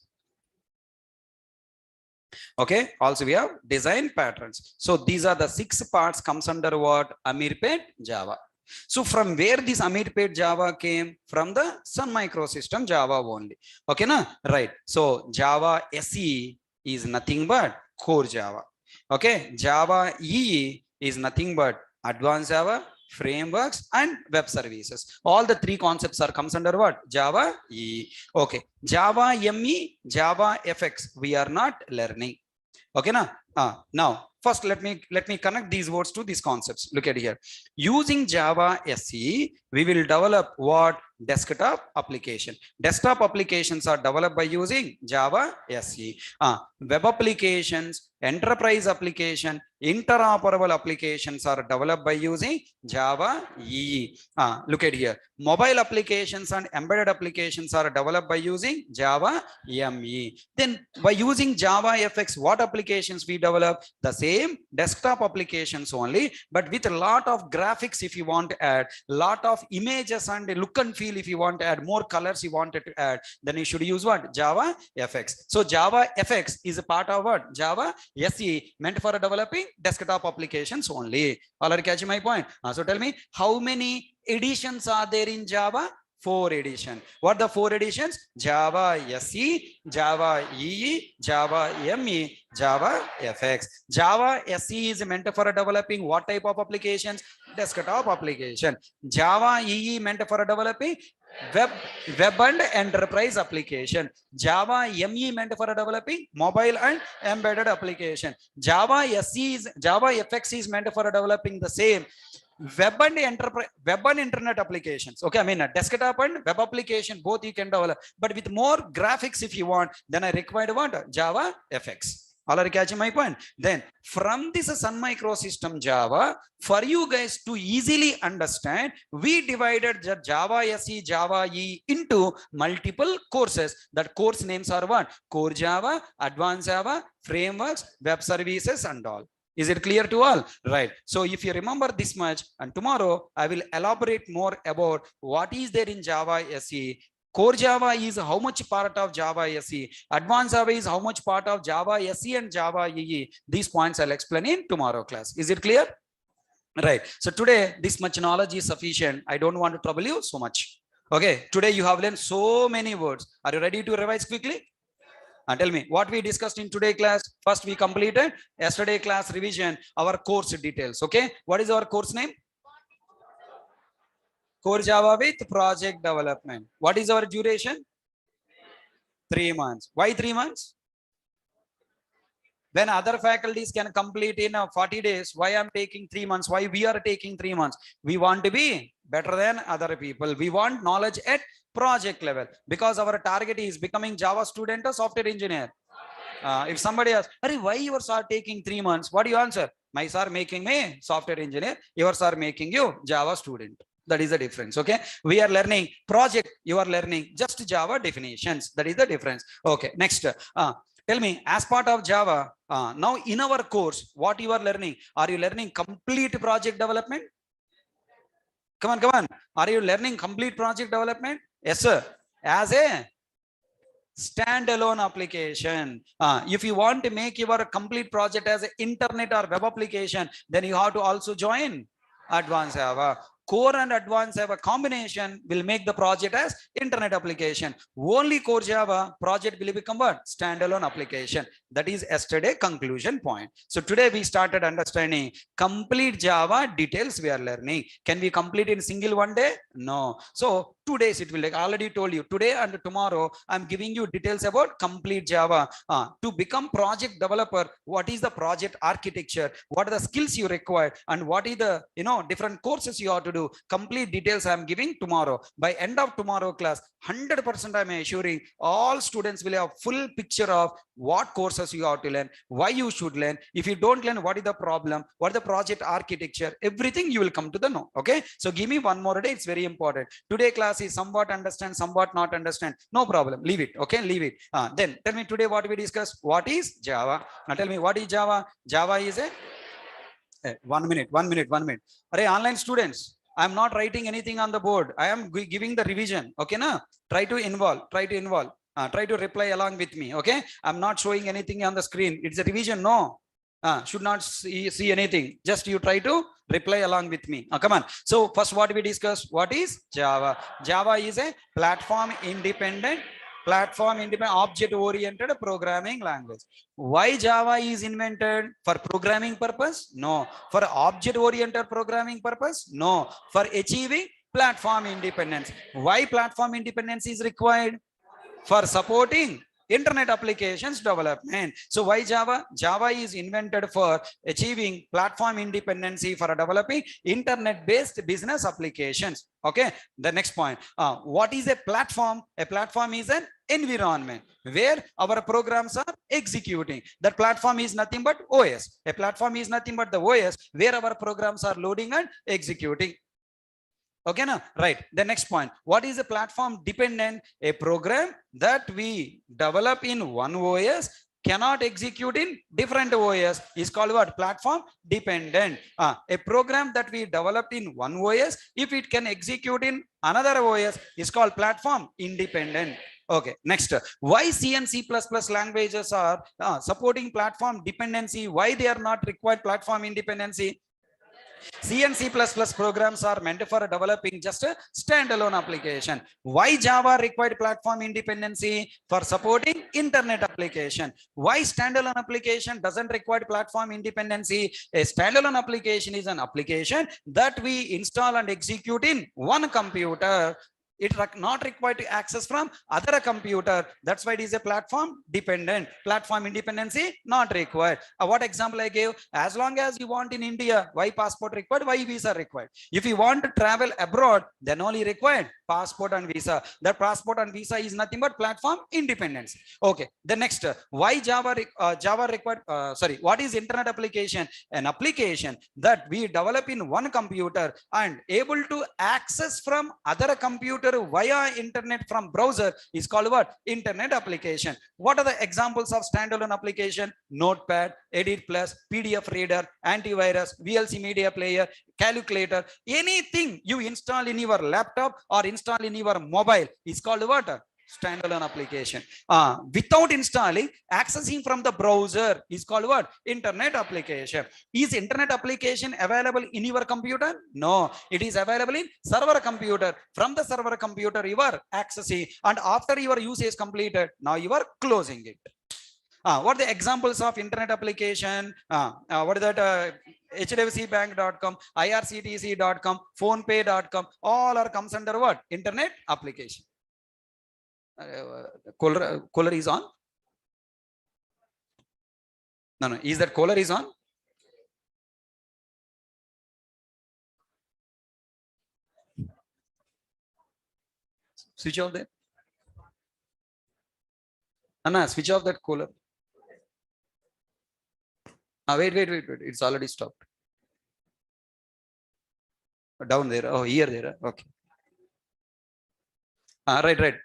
Okay. Also, we have design patterns. So these are the 6 parts comes under what? Amirpet Java. So from where this Amirpet Java came? From the Sun Microsystem Java only. Okay, na? Right. So Java SE is nothing but core Java. Okay. Java EE is nothing but advanced Java, frameworks, and web services. All the 3 concepts are comes under what? Java EE. Okay. Java ME, Java FX. We are not learning. Okay, na? Now first let me connect these words to these concepts. Look at here. Using Java SE, we will develop what? Desktop application. Desktop applications are developed by using Java SE. Web applications, enterprise application, interoperable applications are developed by using Java EE. Look at here. Mobile applications and embedded applications are developed by using Java ME. Then by using Java FX, what applications we develop? The same desktop applications only, but with a lot of graphics if you want to add, lot of images and look and feel if you want to add, more colors you wanted to add, then you should use what? Java FX. So Java FX is a part of what? Java SE, meant for developing desktop applications only. All are catching my point? So tell me, how many editions are there in Java? 4 editions. What the 4 editions? Java SE, Java EE, Java ME, Java FX. Java SE is meant for developing what type of applications? Desktop application. Java EE meant for developing web and enterprise application. Java ME meant for developing mobile and embedded application. Java FX is meant for developing the same web and internet applications. Okay, I mean desktop and web application both you can develop, but with more graphics if you want, then I required what? Java FX. All are catching my point? Then from this Sun Microsystem Java, for you guys to easily understand, we divided the Java SE, Java E into multiple courses. That course names are what? Core Java, Advanced Java, Frameworks, Web Services, and all. Is it clear to all? Right. So if you remember this much, and tomorrow I will elaborate more about what is there in Java SE. Core Java is how much part of Java SE. Advanced Java is how much part of Java SE and Java EE. These points I'll explain in tomorrow class. Is it clear? Right. So today this much knowledge is sufficient. I don't want to trouble you so much. Okay. Today you have learned so many words. Are you ready to revise quickly? Tell me what we discussed in today class. First we completed yesterday class revision, our course details. Okay, what is our course name? Core Java with project development. What is our duration? 3 months. Why 3 months? When other faculties can complete in 40 days, why I'm taking 3 months? Why we are taking 3 months? We want to be better than other people. We want knowledge at project level because our target is becoming Java student or software engineer. If somebody asks, why your sir taking 3 months? What do you answer? My sir making me software engineer. Your sir making you Java student. That is the difference. Okay. We are learning project. You are learning just Java definitions. That is the difference. Okay. Next. Tell me, as part of Java, now in our course, what you are learning? Are you learning complete project development? Come on, come on. Are you learning complete project development? Yes, sir. As a standalone application. If you want to make your complete project as an internet or web application, then you have to also join advanced Java. Core and advanced Java combination will make the project as internet application. Only core Java project will become what? Standalone application. That is yesterday conclusion point. So today we started understanding complete Java details we are learning. Can we complete in single one day? No. So 2 days it will take. I already told you today and tomorrow I'm giving you details about complete Java. To become project developer, what is the project architecture? What are the skills you require? And what is the different courses you have to do? Complete details I'm giving tomorrow. By end of tomorrow class, 100% I'm assuring all students will have full picture of what courses you have to learn, why you should learn. If you don't learn, what is the problem, what is the project architecture, everything you will come to the know. Okay, so give me one more day. It's very important. Today class is somewhat understand, somewhat not understand. No problem, leave it. Okay, leave it. Then tell me today what we discussed. What is Java? Now tell me what is Java. Java is a 1 minute, 1 minute, 1 minute. Array, online students, I'm not writing anything on the board. I am giving the revision. Okay, na? Try to involve. Try to reply along with me. Okay, I'm not showing anything on the screen. It's a revision. No, should not see anything. Just you try to reply along with me. Come on. So first, what we discussed. What is Java? Java is a platform independent object oriented programming language. Why Java is invented? For programming purpose? No. For object oriented programming purpose? No. For achieving platform independence. Why platform independence is required? For supporting internet applications development. So why Java? Java is invented for achieving platform independency for developing internet based business applications. Okay, the next point. What is a platform? A platform is an environment where our programs are executing. That platform is nothing but OS. A platform is nothing but the OS where our programs are loading and executing. Okay, now right. The next point. What is a platform dependent? A program that we develop in one OS cannot execute in different OS is called what? Platform dependent. A program that we developed in one OS, if it can execute in another OS, is called platform independent. Okay, next. Why C and C++ languages are supporting platform dependency? Why they are not required platform independency? C and C++ programs are meant for developing just a standalone application. Why Java required platform independency? For supporting internet application. Why standalone application doesn't require platform independency? A standalone application is an application that we install and execute in one computer. It not required to access from other computer. That's why it is a platform dependent. Platform independency not required. What example I gave? As long as you want in India, why passport required? Why visa required? If you want to travel abroad, then only required passport and visa. That passport and visa is nothing but platform independence. Okay. The next, why Java required? What is internet application? An application that we develop in one computer and able to access from other computer via internet from browser is called what? Internet application. What are the examples of standalone application? Notepad, Edit Plus, PDF reader, antivirus, VLC media player, calculator. Anything you install in your laptop or install in your mobile is called what? Standalone application. Without installing, accessing from the browser is called what? Internet application. Is internet application available in your computer? No, it is available in server computer. From the server computer you are accessing, and after your use is completed, now you are closing it. What are the examples of internet application? What is that? HDFCbank.com, IRCTC.com, PhonePay.com, all are comes under what? Internet application. Caller is on? No. Is that caller is on? Switch off there. Anna, switch off that cooler. Wait. It's already stopped. Down there. Oh, here there. Okay. Right.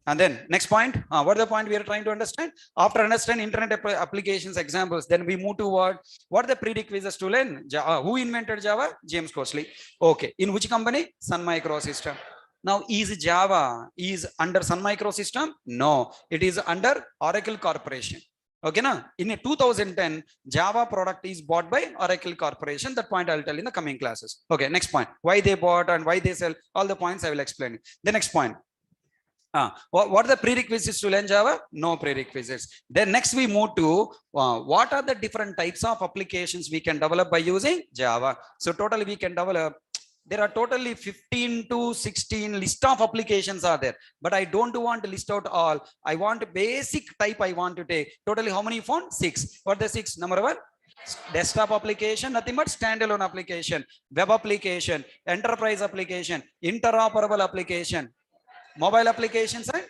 And then next point, what is the point we are trying to understand? After understand internet applications examples, then we move to what are the prerequisites to learn Java? Who invented Java? James Cosley. Okay. In which company? Sun Microsystem. Now, is Java is under Sun Microsystem? No, it is under Oracle Corporation. Okay, na? In 2010, Java product is bought by Oracle Corporation. That point I'll tell in the coming classes. Okay, next point. Why they bought and why they sell. All the points I will explain. The next point. What are the prerequisites to learn Java? No prerequisites. Then next we move to what are the different types of applications we can develop by using Java. So totally we can develop, there are totally 15 to 16 list of applications are there, but I don't want to list out all. I want a basic type I want to take. Totally how many found? 6. What are the 6? Number 1, desktop application, nothing but standalone application, web application, enterprise application, interoperable application, mobile applications, and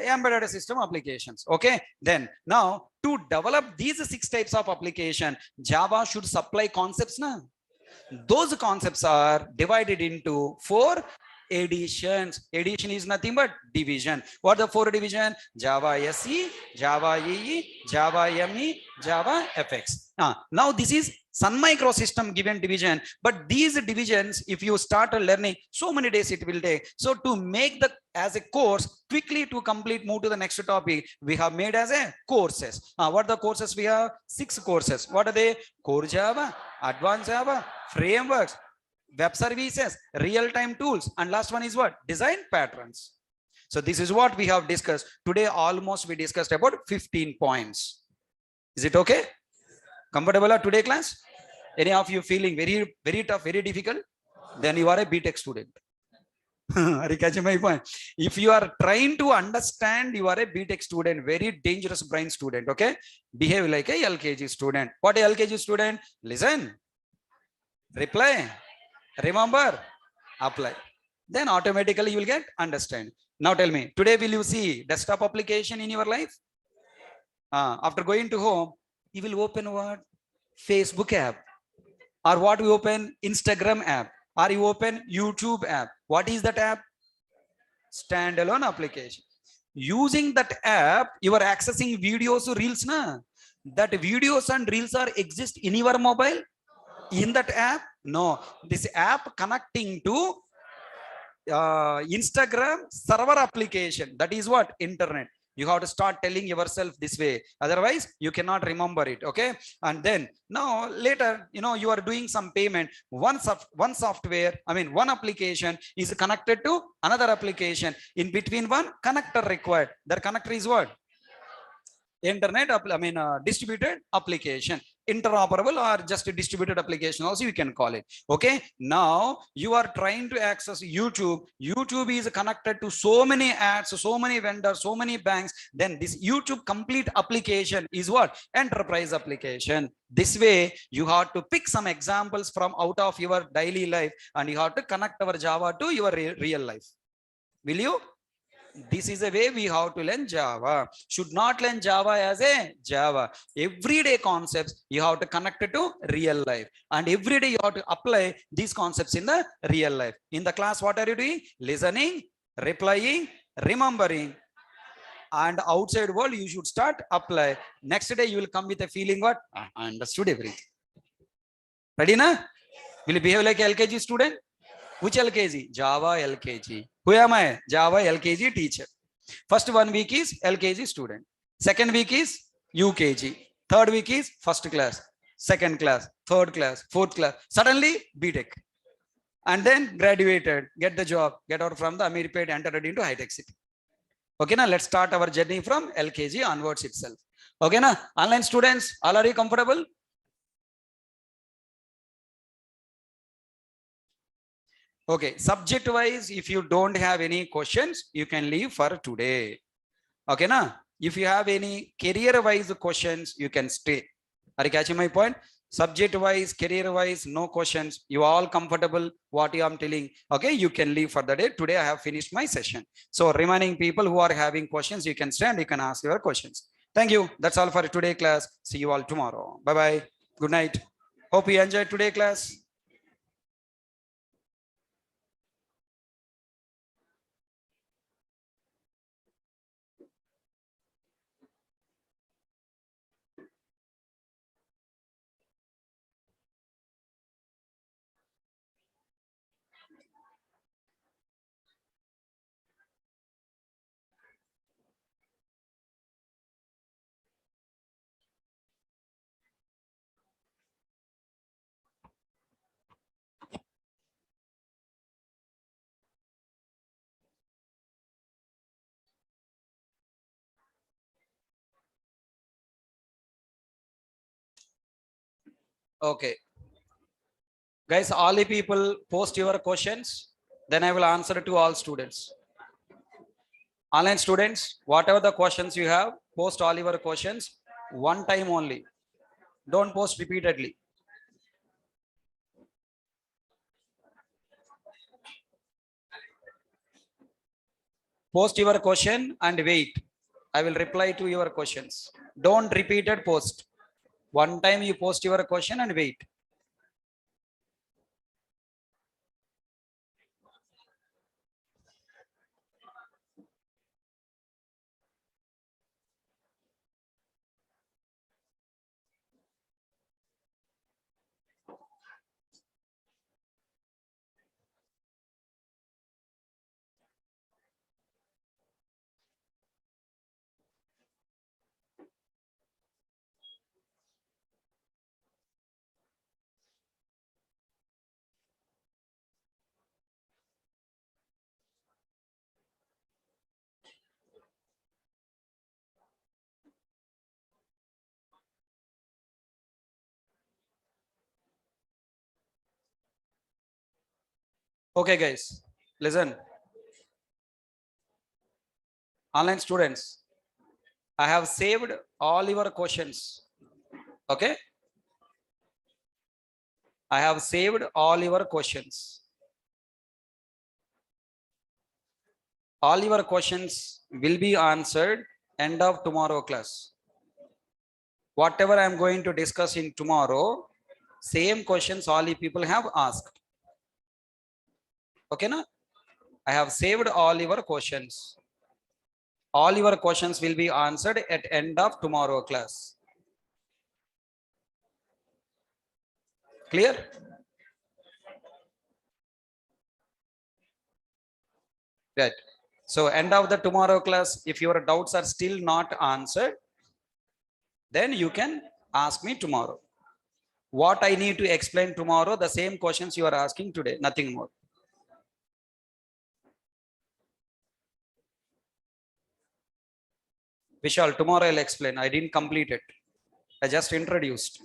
embedded system applications. Okay, then now to develop these 6 types of application, Java should supply concepts now. Those concepts are divided into 4 additions. Addition is nothing but division. What are the 4 division? Java SE, Java EE, Java ME, Java FX. Now this is Sun Microsystem given division, but these divisions, if you start learning, so many days it will take. So to make the as a course quickly to complete, move to the next topic, we have made as a courses. What are the courses we have? 6 courses. What are they? Core Java, Advanced Java, frameworks, web services, real-time tools, and last one is what? Design patterns. So this is what we have discussed today. Almost we discussed about 15 points. Is it okay? Comfortable at today class? Any of you feeling very tough, very difficult? Then you are a BTech student. Are you catching my point? If you are trying to understand, you are a BTech student, very dangerous brain student. Okay, behave like a LKG student. What a LKG student? Listen, reply, remember, apply. Then automatically you will get understand. Now tell me, today will you see desktop application in your life? After going to home, you will open what? Facebook app. Or what we open? Instagram app. Or you open YouTube app. What is that app? Standalone application. Using that app, you are accessing videos or reels. Na? That videos and reels are exist in your mobile? In that app? No. This app connecting to Instagram server application. That is what? Internet. You have to start telling yourself this way, otherwise you cannot remember it. Okay, and then now later, you are doing some payment. One software, one application is connected to another application. In between, one connector required. That connector is what? Internet, distributed application, interoperable, or just a distributed application also you can call it. Okay, now you are trying to access YouTube. YouTube is connected to so many ads, so many vendors, so many banks. Then this YouTube complete application is what? Enterprise application. This way you have to pick some examples from out of your daily life, and you have to connect our Java to your real life. Will you? This is a way we have to learn Java. Should not learn Java as a Java. Everyday concepts you have to connect it to real life, and every day you have to apply these concepts in the real life. In the class, what are you doing? Listening, replying, remembering, and outside world you should start apply. Next day you will come with a feeling what? I understood everything. Ready na? Will you behave like a LKG student? Which LKG? Java LKG. Who am I? Java LKG teacher. First 1 week is LKG student. Second week is UKG. Third week is first class, second class, third class, fourth class. Suddenly BTech. And then graduated, get the job, get out from the Amirpet, entered into high-tech city. Okay, now let's start our journey from LKG onwards itself. Okay, now online students, all are you comfortable? Okay, subject wise, if you don't have any questions, you can leave for today. Okay, na? If you have any career wise questions, you can stay. Are you catching my point? Subject wise, career wise, no questions. You all comfortable what you am telling. Okay, you can leave for the day. Today I have finished my session. So remaining people who are having questions, you can stand, you can ask your questions. Thank you. That's all for today class. See you all tomorrow. Bye bye. Good night. Hope you enjoyed today class. Okay. Guys, all the people post your questions. Then I will answer to all students. Online students, whatever the questions you have, post all your questions one time only. Don't post repeatedly. Post your question and wait. I will reply to your questions. Don't repeat it, post. One time you post your question and wait. Okay, guys, listen. Online students, I have saved all your questions. Okay, I have saved all your questions. All your questions will be answered end of tomorrow class. Whatever I am going to discuss in tomorrow, same questions all the people have asked. Okay, na? I have saved all your questions. All your questions will be answered at end of tomorrow class. Clear? Right. So end of the tomorrow class, if your doubts are still not answered, then you can ask me tomorrow. What I need to explain tomorrow, the same questions you are asking today, nothing more. Vishal, tomorrow I'll explain. I didn't complete it. I just introduced.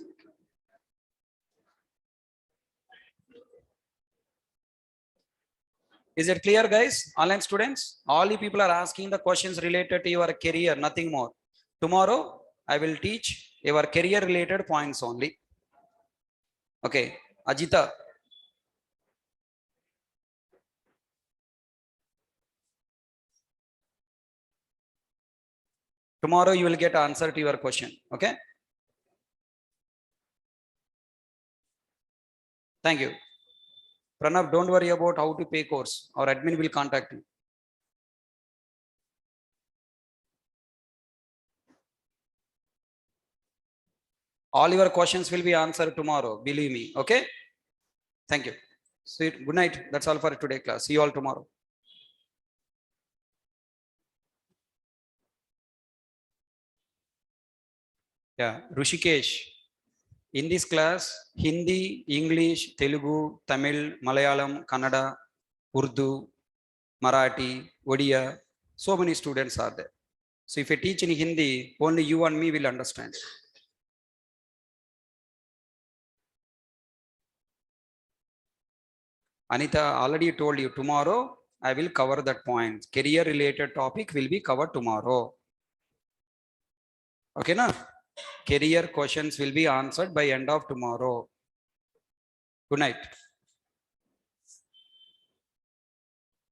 Is it clear, guys? Online students, all the people are asking the questions related to your career, nothing more. Tomorrow, I will teach your career related points only. Okay, Ajita. Tomorrow you will get answer to your question. Okay. Thank you. Pranav, don't worry about how to pay course. Our admin will contact you. All your questions will be answered tomorrow. Believe me. Okay. Thank you. Sweet. Good night. That's all for today class. See you all tomorrow. Yeah. Rushikesh. In this class, Hindi, English, Telugu, Tamil, Malayalam, Kannada, Urdu, Marathi, Odia, so many students are there. So if I teach in Hindi, only you and me will understand. Anita already told you tomorrow, I will cover that point. Career related topic will be covered tomorrow. Okay, na? career questions will be answered by end of tomorrow. Good night.